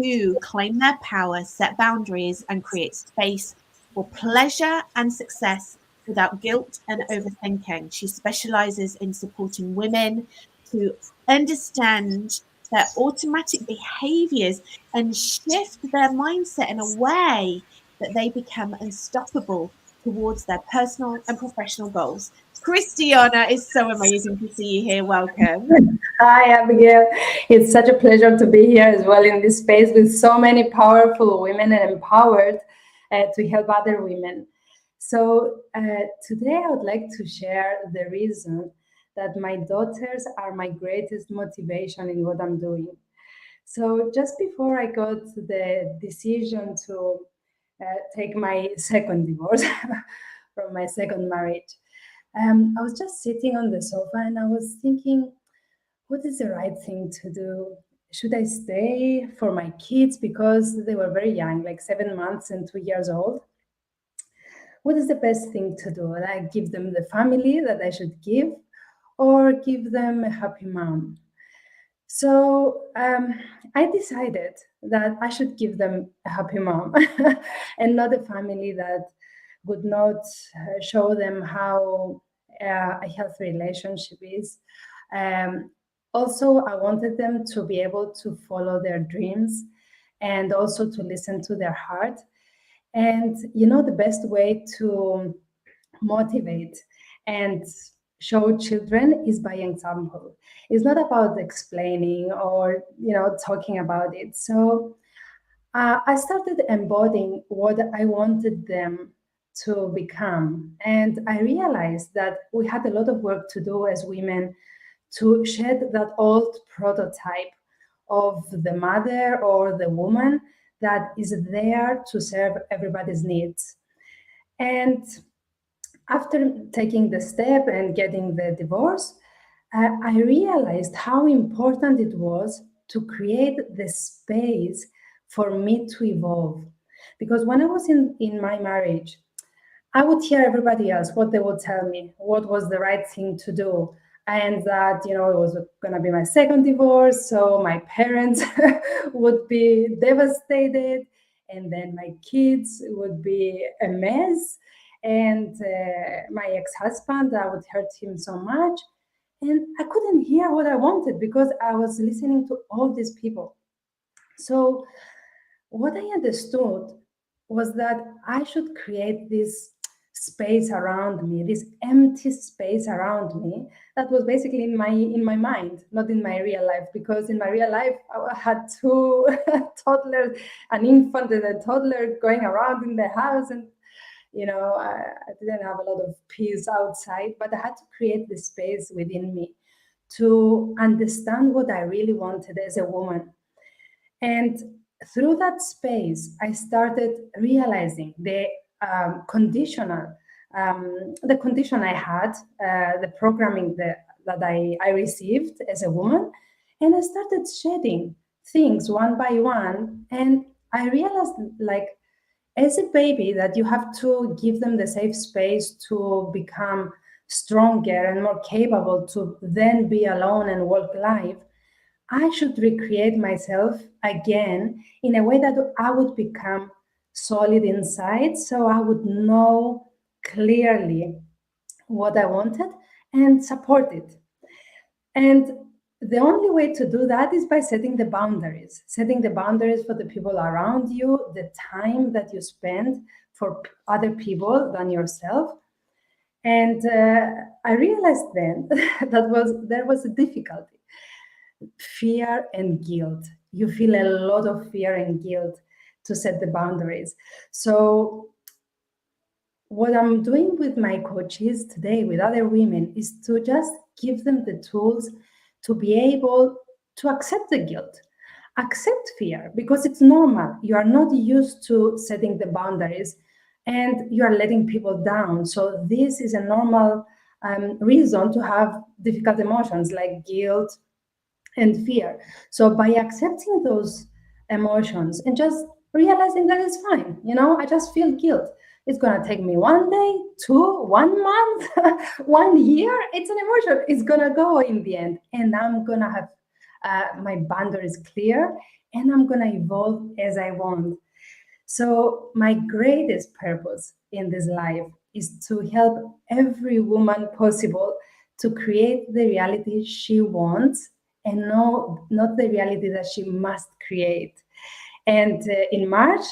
to claim their power, set boundaries, and create space for pleasure and success without guilt and overthinking. She specializes in supporting women to understand their automatic behaviors and shift their mindset in a way that they become unstoppable towards their personal and professional goals. Christiana, it's so amazing to see you here. Welcome. Hi, Abigail. It's such a pleasure to be here as well in this space with so many powerful women and empowered to help other women. So today I would like to share the reason that my daughters are my greatest motivation in what I'm doing. So just before I got the decision to take my second divorce from my second marriage, I was just sitting on the sofa and I was thinking, what is the right thing to do? Should I stay for my kids because they were very young, like 7 months and 2 years old? What is the best thing to do? Like give them the family that I should give or give them a happy mom? So I decided that I should give them a happy mom and not a family that would not show them how a healthy relationship is. Also, I wanted them to be able to follow their dreams and also to listen to their heart. And the best way to motivate and show children is by example. It's not about explaining or talking about it. So I started embodying what I wanted them to become, and I realized that we had a lot of work to do as women to shed that old prototype of the mother or the woman that is there to serve everybody's needs. And after taking the step and getting the divorce, I realized how important it was to create the space for me to evolve. Because when I was in my marriage, I would hear everybody else, what they would tell me, what was the right thing to do. And that, it was going to be my second divorce, so my parents would be devastated, and then my kids would be a mess. And my ex-husband, I would hurt him so much. And I couldn't hear what I wanted because I was listening to all these people. So what I understood was that I should create this space around me, this empty space around me that was basically in my mind, not in my real life, because in my real life I had two toddlers, an infant and a toddler going around in the house, and I didn't have a lot of peace outside, but I had to create the space within me to understand what I really wanted as a woman. And through that space, I started realizing the condition I had, the programming that I received as a woman, and I started shedding things one by one. And I realized, like, as a baby, that you have to give them the safe space to become stronger and more capable to then be alone and walk life. I should recreate myself again in a way that I would become solid inside, so I would know clearly what I wanted and support it. And the only way to do that is by setting the boundaries for the people around you, the time that you spend for other people than yourself. And I realized then that there was a difficulty. Fear and guilt. You feel a lot of fear and guilt to set the boundaries. So what I'm doing with my coaches today, with other women, is to just give them the tools to be able to accept the guilt, accept fear, because it's normal. You are not used to setting the boundaries and you are letting people down. So this is a normal reason to have difficult emotions like guilt and fear. So by accepting those emotions and just realizing that it's fine, I just feel guilt. It's going to take me 1 day, 2, 1 month, 1 year. It's an emotion. It's going to go in the end. And I'm going to have my boundaries clear, and I'm going to evolve as I want. So my greatest purpose in this life is to help every woman possible to create the reality she wants, and not the reality that she must create. And in March,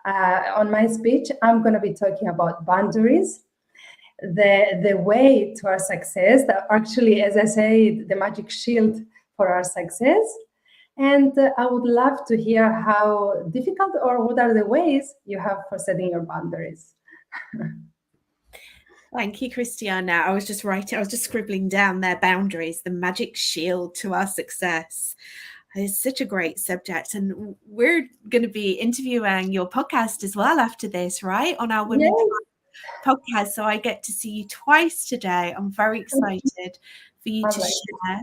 on my speech, I'm going to be talking about boundaries, the way to our success, that actually, as I say, the magic shield for our success. And I would love to hear how difficult or what are the ways you have for setting your boundaries. Thank you, Christiana. I was just scribbling down their boundaries, the magic shield to our success. It's such a great subject. And we're going to be interviewing your podcast as well after this, right? On our Women podcast. So I get to see you twice today. I'm very excited for you to share,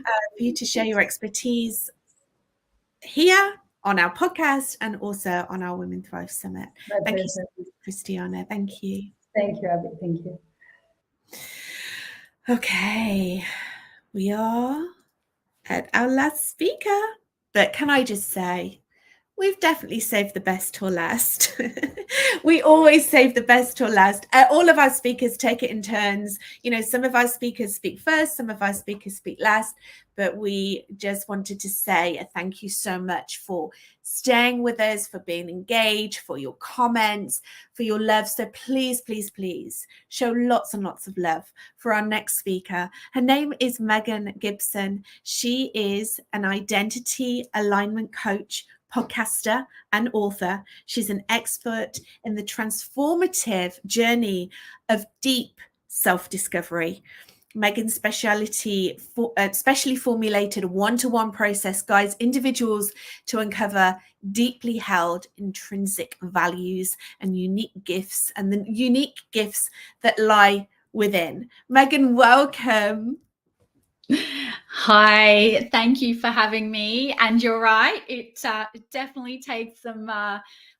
for you to share your expertise here on our podcast and also on our Women Thrive Summit. Thank you so much, Christiana. Thank you. Thank you, Abby. Thank you. Okay, we are at our last speaker, but can I just say, we've definitely saved the best till last. We always save the best till last. All of our speakers take it in turns. You know, some of our speakers speak first, some of our speakers speak last, but we just wanted to say a thank you so much for staying with us, for being engaged, for your comments, for your love. So please, please, please show lots and lots of love for our next speaker. Her name is Megan Gibson. She is an identity alignment coach, podcaster, and author. She's an expert in the transformative journey of deep self-discovery. Megan's specially formulated one-to-one process guides individuals to uncover deeply held intrinsic values and unique gifts, and the unique gifts that lie within. Megan, welcome. Hi, thank you for having me. And you're right, it definitely takes some,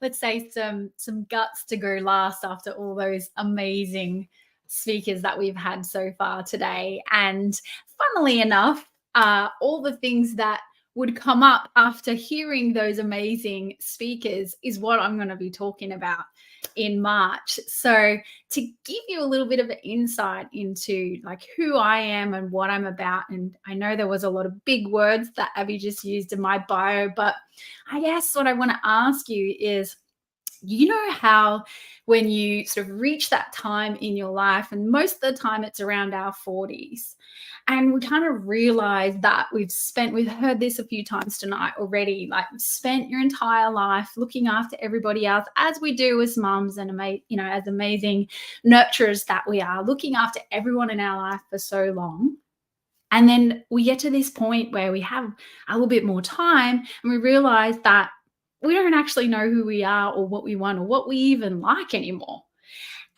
let's say, some guts to go last after all those amazing speakers that we've had so far today. And funnily enough, all the things that would come up after hearing those amazing speakers is what I'm going to be talking about in March. So to give you a little bit of an insight into like who I am and what I'm about, and I know there was a lot of big words that Abby just used in my bio, but I guess what I want to ask you is, you know how when you sort of reach that time in your life, and most of the time it's around our 40s, and we kind of realize that we've heard this a few times tonight already, like you've spent your entire life looking after everybody else, as we do as mums and, as amazing nurturers that we are, looking after everyone in our life for so long. And then we get to this point where we have a little bit more time and we realize that we don't actually know who we are or what we want or what we even like anymore.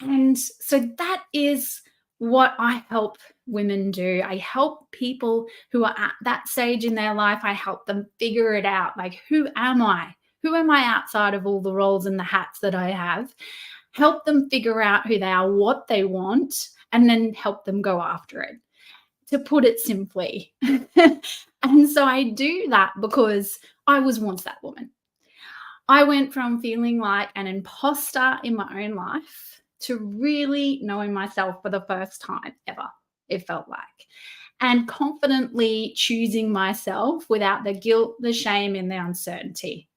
And so that is what I help women do. I help people who are at that stage in their life. I help them figure it out. Like, who am I? Who am I outside of all the roles and the hats that I have? Help them figure out who they are, what they want, and then help them go after it, to put it simply. And so I do that because I was once that woman. I went from feeling like an imposter in my own life to really knowing myself for the first time ever, it felt like, and confidently choosing myself without the guilt, the shame, and the uncertainty.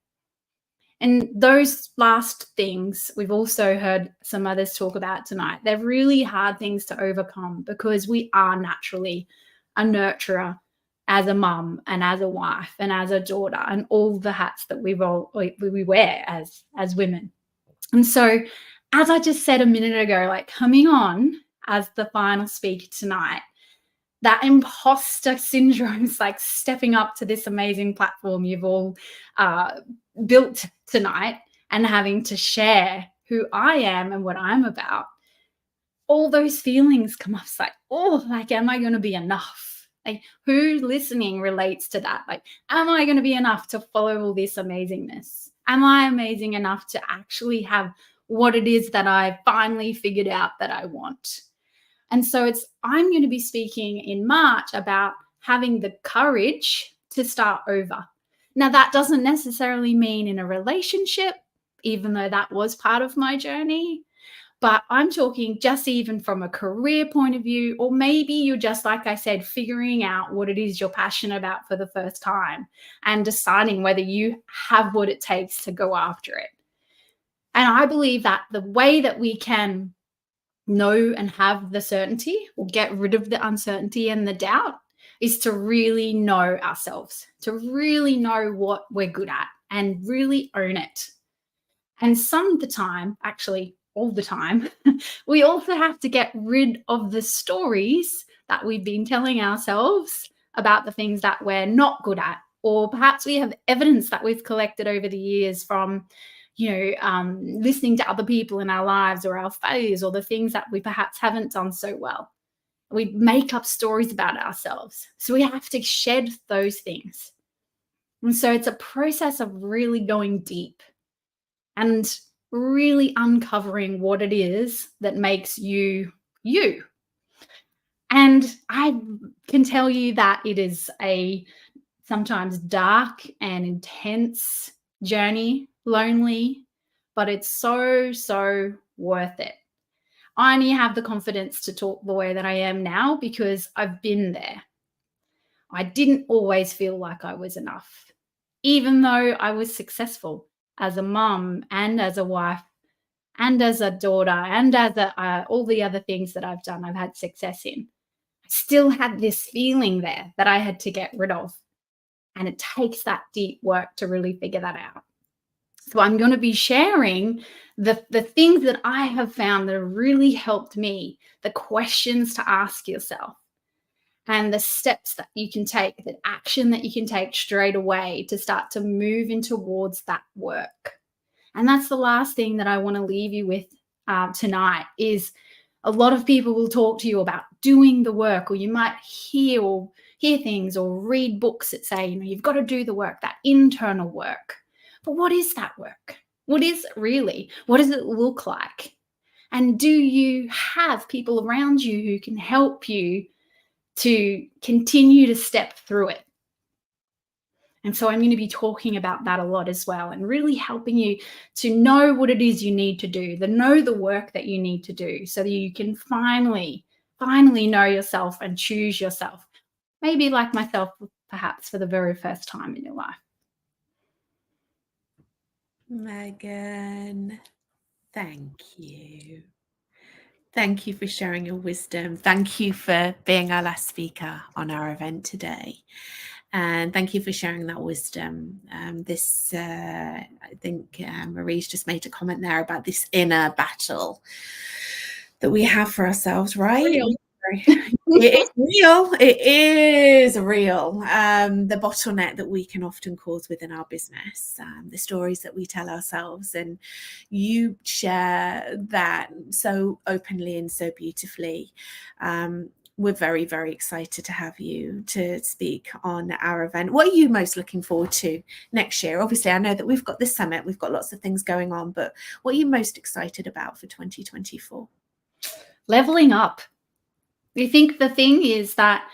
And those last things we've also heard some others talk about tonight. They're really hard things to overcome because we are naturally a nurturer as a mum and as a wife and as a daughter and all the hats that we wear as women. And so, as I just said a minute ago, like coming on as the final speaker tonight, that imposter syndrome is like stepping up to this amazing platform you've all built tonight and having to share who I am and what I'm about. All those feelings come up. It's like, oh, like, am I going to be enough? Like, who listening relates to that? Like, am I going to be enough to follow all this amazingness? Am I amazing enough to actually have what it is that I finally figured out that I want? And so I'm going to be speaking in March about having the courage to start over. Now, that doesn't necessarily mean in a relationship, even though that was part of my journey. But I'm talking just even from a career point of view, or maybe you're just, like I said, figuring out what it is you're passionate about for the first time and deciding whether you have what it takes to go after it. And I believe that the way that we can know and have the certainty, or get rid of the uncertainty and the doubt, is to really know ourselves, to really know what we're good at and really own it. And some of the time, actually all the time, we also have to get rid of the stories that we've been telling ourselves about the things that we're not good at, or perhaps we have evidence that we've collected over the years from, listening to other people in our lives, or our failures, or the things that we perhaps haven't done so well. We make up stories about ourselves. So we have to shed those things. And so it's a process of really going deep and really uncovering what it is that makes you you. And I can tell you that it is a sometimes dark and intense journey, lonely, but it's so worth it. I only have the confidence to talk the way that I am now because I've been there. I didn't always feel like I was enough, even though I was successful as a mum and as a wife and as a daughter and as all the other things that I've done, I've had success in. I still had this feeling there that I had to get rid of. And it takes that deep work to really figure that out. So I'm going to be sharing the things that I have found that have really helped me, the questions to ask yourself, and the steps that you can take, the action that you can take straight away to start to move in towards that work. And that's the last thing that I want to leave you with tonight is a lot of people will talk to you about doing the work, or you might hear things or read books that say, you've got to do the work, that internal work. But what is that work? What is it really? What does it look like? And do you have people around you who can help you to continue to step through it? And so I'm going to be talking about that a lot as well, and really helping you to know what it is you need to do, know the work that you need to do, so that you can finally know yourself and choose yourself. Maybe like myself, perhaps for the very first time in your life. Megan, thank you. Thank you for sharing your wisdom. Thank you for being our last speaker on our event today. And thank you for sharing that wisdom. I think Marie's just made a comment there about this inner battle that we have for ourselves, right? Real. It is real. It is real. The bottleneck that we can often cause within our business, the stories that we tell ourselves, and you share that so openly and so beautifully. We're very, very excited to have you to speak on our event. What are you most looking forward to next year? Obviously, I know that we've got this summit, we've got lots of things going on, but what are you most excited about for 2024? Leveling up. I think the thing is that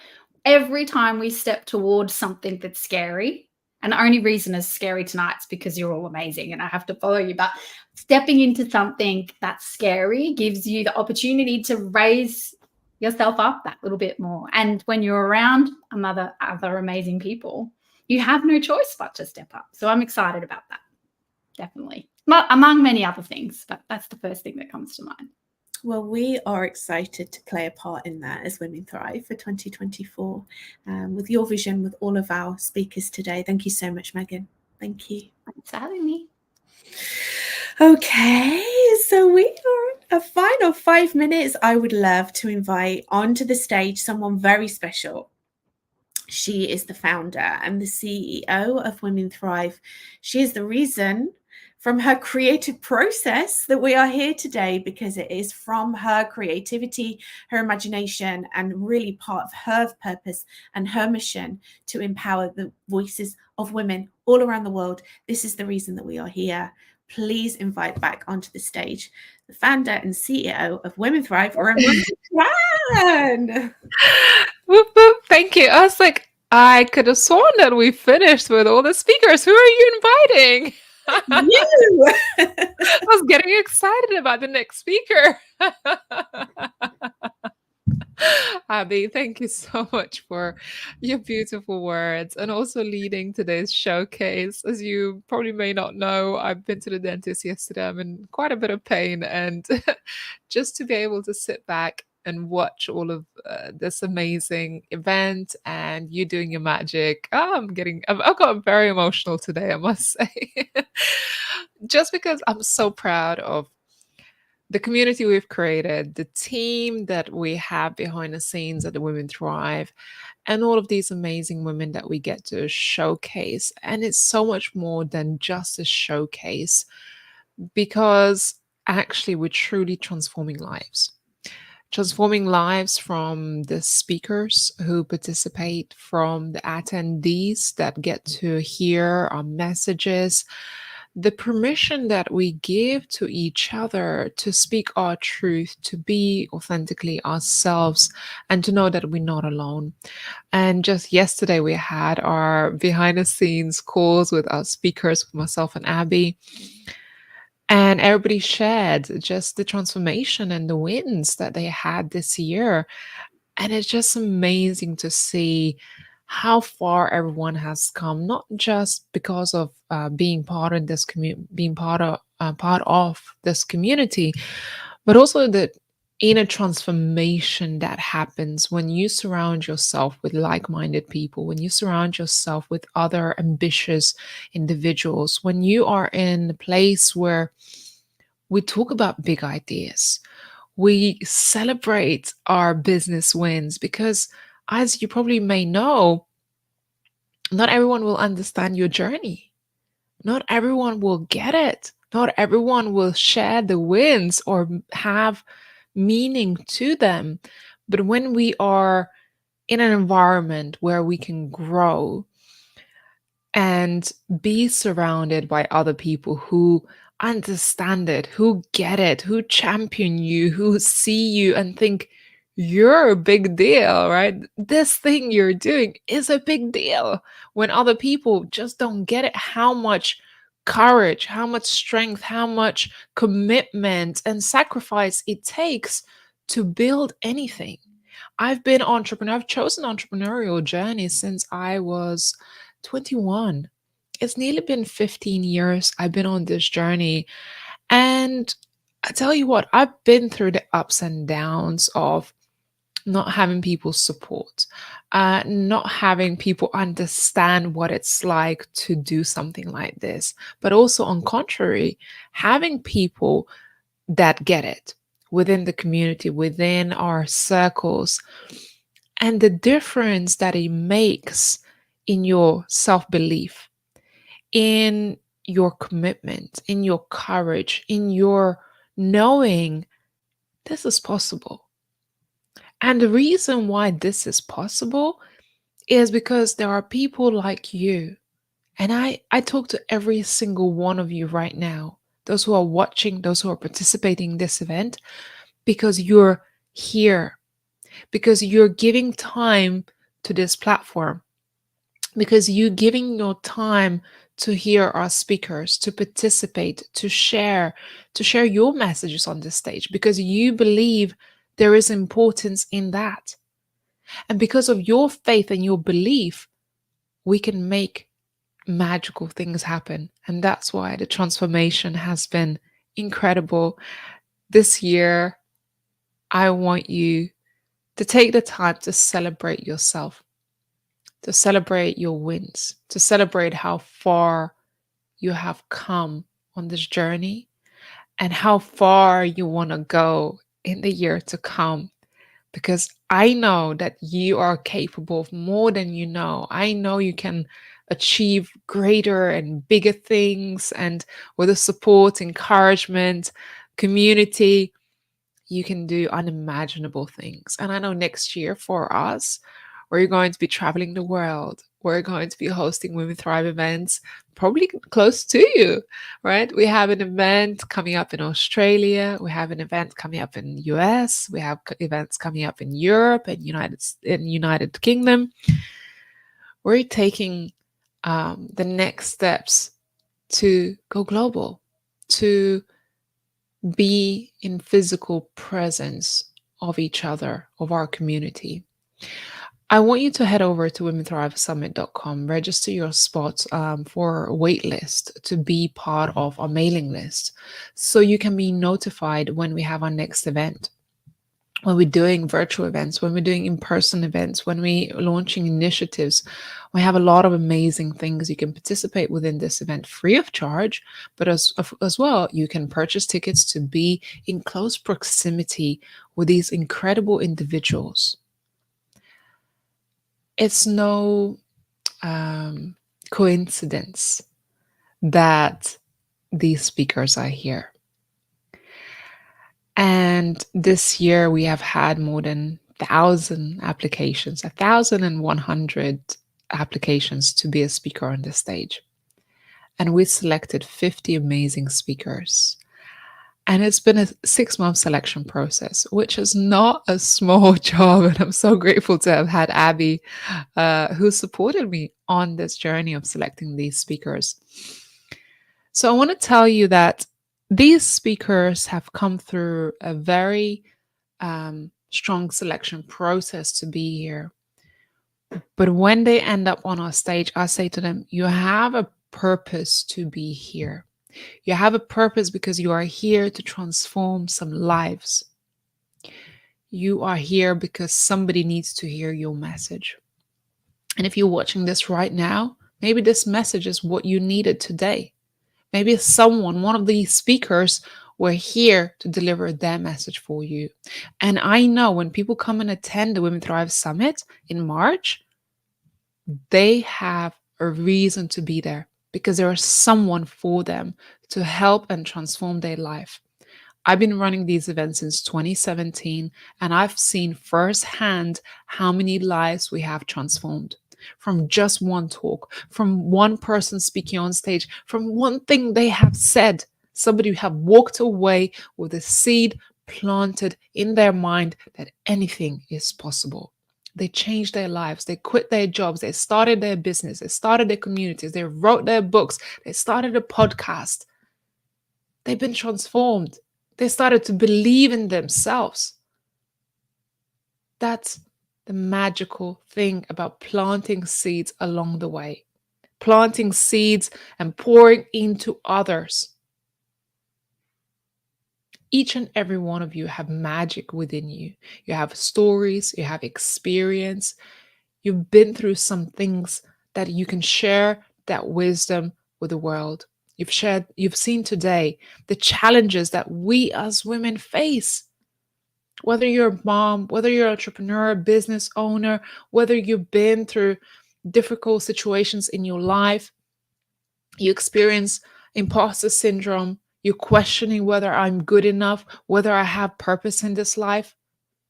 every time we step towards something that's scary, and the only reason it's scary tonight is because you're all amazing and I have to follow you, but stepping into something that's scary gives you the opportunity to raise yourself up that little bit more. And when you're around other amazing people, you have no choice but to step up. So I'm excited about that, definitely. Among many other things, but that's the first thing that comes to mind. Well, we are excited to play a part in that as Women Thrive for 2024 with your vision, with all of our speakers today. Thank you so much, Megan. Thank you. Thanks for having me. Okay, so we are a final 5 minutes. I would love to invite onto the stage someone very special. She is the founder and the CEO of Women Thrive. She is the reason from her creative process that we are here today, because it is from her creativity, her imagination, and really part of her purpose and her mission to empower the voices of women all around the world. This is the reason that we are here. Please invite back onto the stage the founder and CEO of Women Thrive, Ramona Tran. Whoop, whoop. Thank you. I was like, I could have sworn that we finished with all the speakers. Who are you inviting? You. I was getting excited about the next speaker. Abby, thank you so much for your beautiful words and also leading today's showcase. As you probably may not know, I've been to the dentist yesterday. I'm in quite a bit of pain, and just to be able to sit back and watch all of this amazing event and you doing your magic, I've got very emotional today, I must say. Just because I'm so proud of the community we've created, the team that we have behind the scenes at the Women Thrive, and all of these amazing women that we get to showcase. And it's so much more than just a showcase, because actually we're truly transforming lives. Transforming lives from the speakers who participate, from the attendees that get to hear our messages, the permission that we give to each other to speak our truth, to be authentically ourselves, and to know that we're not alone. And just yesterday, we had our behind the scenes calls with our speakers, with myself and Abby. And everybody shared just the transformation and the wins that they had this year. And it's just amazing to see how far everyone has come, not just because of being part of this community, being part of this community, but also the inner transformation that happens when you surround yourself with like-minded people, when you surround yourself with other ambitious individuals, when you are in a place where we talk about big ideas, we celebrate our business wins, because as you probably may know, not everyone will understand your journey. Not everyone will get it. Not everyone will share the wins or have meaning to them. But when we are in an environment where we can grow and be surrounded by other people who understand it, who get it, who champion you, who see you and think you're a big deal, right? This thing you're doing is a big deal. When other people just don't get it, how much courage, how much strength, how much commitment and sacrifice it takes to build anything. I've chosen entrepreneurial journey since I was 21. It's nearly been 15 years I've been on this journey. And I tell you what, I've been through the ups and downs of not having people's support, not having people understand what it's like to do something like this, but also on contrary, having people that get it within the community, within our circles, and the difference that it makes in your self-belief, in your commitment, in your courage, in your knowing this is possible. And the reason why this is possible is because there are people like you. And I talk to every single one of you right now, those who are watching, those who are participating in this event, because you're here, because you're giving time to this platform, because you're giving your time to hear our speakers, to participate, to share your messages on this stage, because you believe there is importance in that. And because of your faith and your belief, we can make magical things happen. And that's why the transformation has been incredible. This year, I want you to take the time to celebrate yourself, to celebrate your wins, to celebrate how far you have come on this journey and how far you want to go in the year to come. Because I know that you are capable of more than you know. I know you can achieve greater and bigger things, and with the support, encouragement, community, you can do unimaginable things. And I know next year for us, we're going to be traveling the world. We're going to be hosting Women Thrive events, probably close to you, right? We have an event coming up in Australia. We have an event coming up in the US. We have events coming up in Europe and United Kingdom. We're taking the next steps to go global, to be in physical presence of each other, of our community. I want you to head over to womenthrivesummit.com, register your spot for a wait list to be part of our mailing list so you can be notified when we have our next event. When we're doing virtual events, when we're doing in-person events, when we're launching initiatives, we have a lot of amazing things. You can participate within this event free of charge, but as well, you can purchase tickets to be in close proximity with these incredible individuals. It's no coincidence that these speakers are here. And this year we have had more than 1,000 applications, 1,100 applications to be a speaker on this stage. And we selected 50 amazing speakers. And it's been a 6-month selection process, which is not a small job. And I'm so grateful to have had Abby, who supported me on this journey of selecting these speakers. So I want to tell you that these speakers have come through a very strong selection process to be here. But when they end up on our stage, I say to them, you have a purpose to be here. You have a purpose because you are here to transform some lives. You are here because somebody needs to hear your message. And if you're watching this right now, maybe this message is what you needed today. Maybe one of these speakers were here to deliver their message for you. And I know when people come and attend the Women Thrive Summit in March, they have a reason to be there because there is someone for them to help and transform their life. I've been running these events since 2017, and I've seen firsthand how many lives we have transformed. From just one talk, from one person speaking on stage, from one thing they have said, somebody have walked away with a seed planted in their mind that anything is possible. They changed their lives. They quit their jobs. They started their business. They started their communities. They wrote their books. They started a podcast. They've been transformed. They started to believe in themselves. That's the magical thing about planting seeds along the way. Planting seeds and pouring into others. Each and every one of you have magic within you. You have stories, you have experience. You've been through some things that you can share that wisdom with the world. You've seen today the challenges that we as women face. Whether you're a mom, whether you're an entrepreneur, business owner, whether you've been through difficult situations in your life, you experience imposter syndrome, you're questioning whether I'm good enough, whether I have purpose in this life.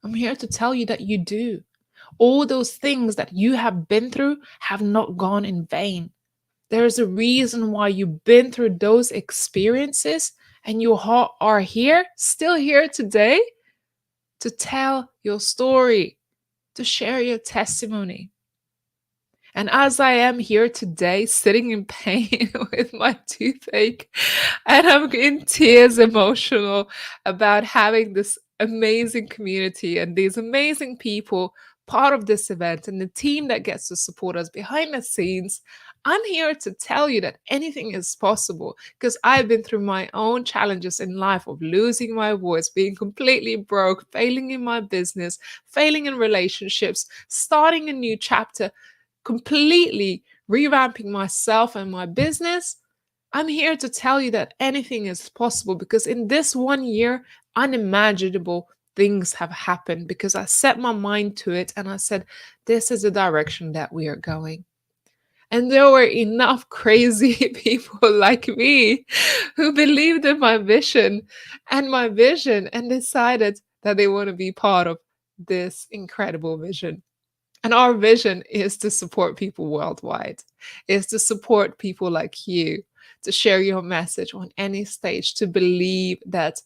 I'm here to tell you that you do. All those things that you have been through have not gone in vain. There's a reason why you've been through those experiences and you are here, still here today, to tell your story, to share your testimony. And as I am here today, sitting in pain with my toothache, and I'm in tears, emotional about having this amazing community and these amazing people part of this event and the team that gets to support us behind the scenes, I'm here to tell you that anything is possible because I've been through my own challenges in life of losing my voice, being completely broke, failing in my business, failing in relationships, starting a new chapter, completely revamping myself and my business. I'm here to tell you that anything is possible because in this 1 year, unimaginable things have happened because I set my mind to it and I said, this is the direction that we are going. And there were enough crazy people like me who believed in my vision and decided that they want to be part of this incredible vision. And our vision is to support people worldwide, is to support people like you, to share your message on any stage, to believe that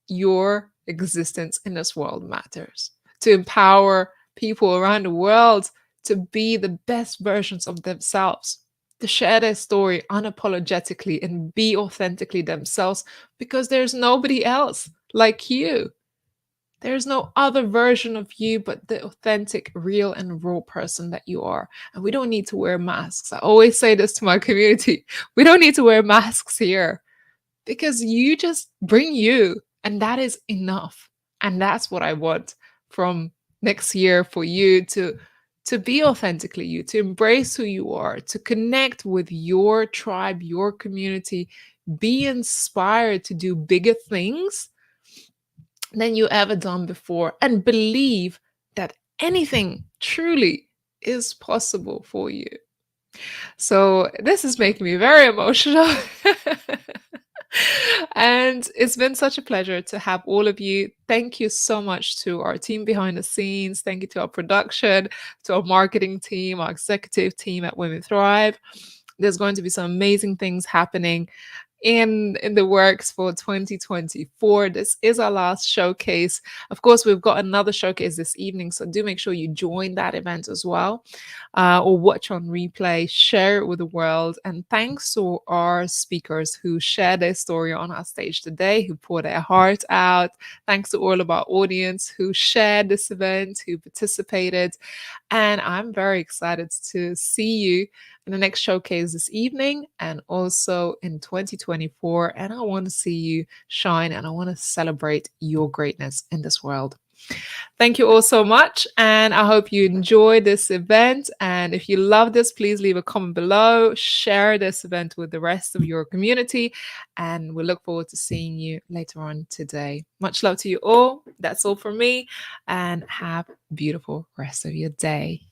your existence in this world matters, to empower people around the world to be the best versions of themselves, to share their story unapologetically and be authentically themselves because there's nobody else like you. There's no other version of you but the authentic, real, and raw person that you are. And we don't need to wear masks. I always say this to my community. We don't need to wear masks here because you just bring you, and that is enough. And that's what I want from next year for you to be authentically you, to embrace who you are, to connect with your tribe, your community, be inspired to do bigger things than you ever done before, and believe that anything truly is possible for you. So this is making me very emotional. And it's been such a pleasure to have all of you. Thank you so much to our team behind the scenes. Thank you to our production, to our marketing team, our executive team at Women Thrive. There's going to be some amazing things happening in the works for 2024. This is our last showcase. Of course, we've got another showcase this evening, so do make sure you join that event as well, or watch on replay, share it with the world. And thanks to our speakers who shared their story on our stage today, who poured their heart out. Thanks to all of our audience who shared this event, who participated. And I'm very excited to see you in the next showcase this evening and also in 2024. And I want to see you shine, and I want to celebrate your greatness in this world. Thank you all so much, and I hope you enjoyed this event. And if you love this, please leave a comment below, share this event with the rest of your community, and we look forward to seeing you later on today. Much love to you all. That's all from me, and have a beautiful rest of your day.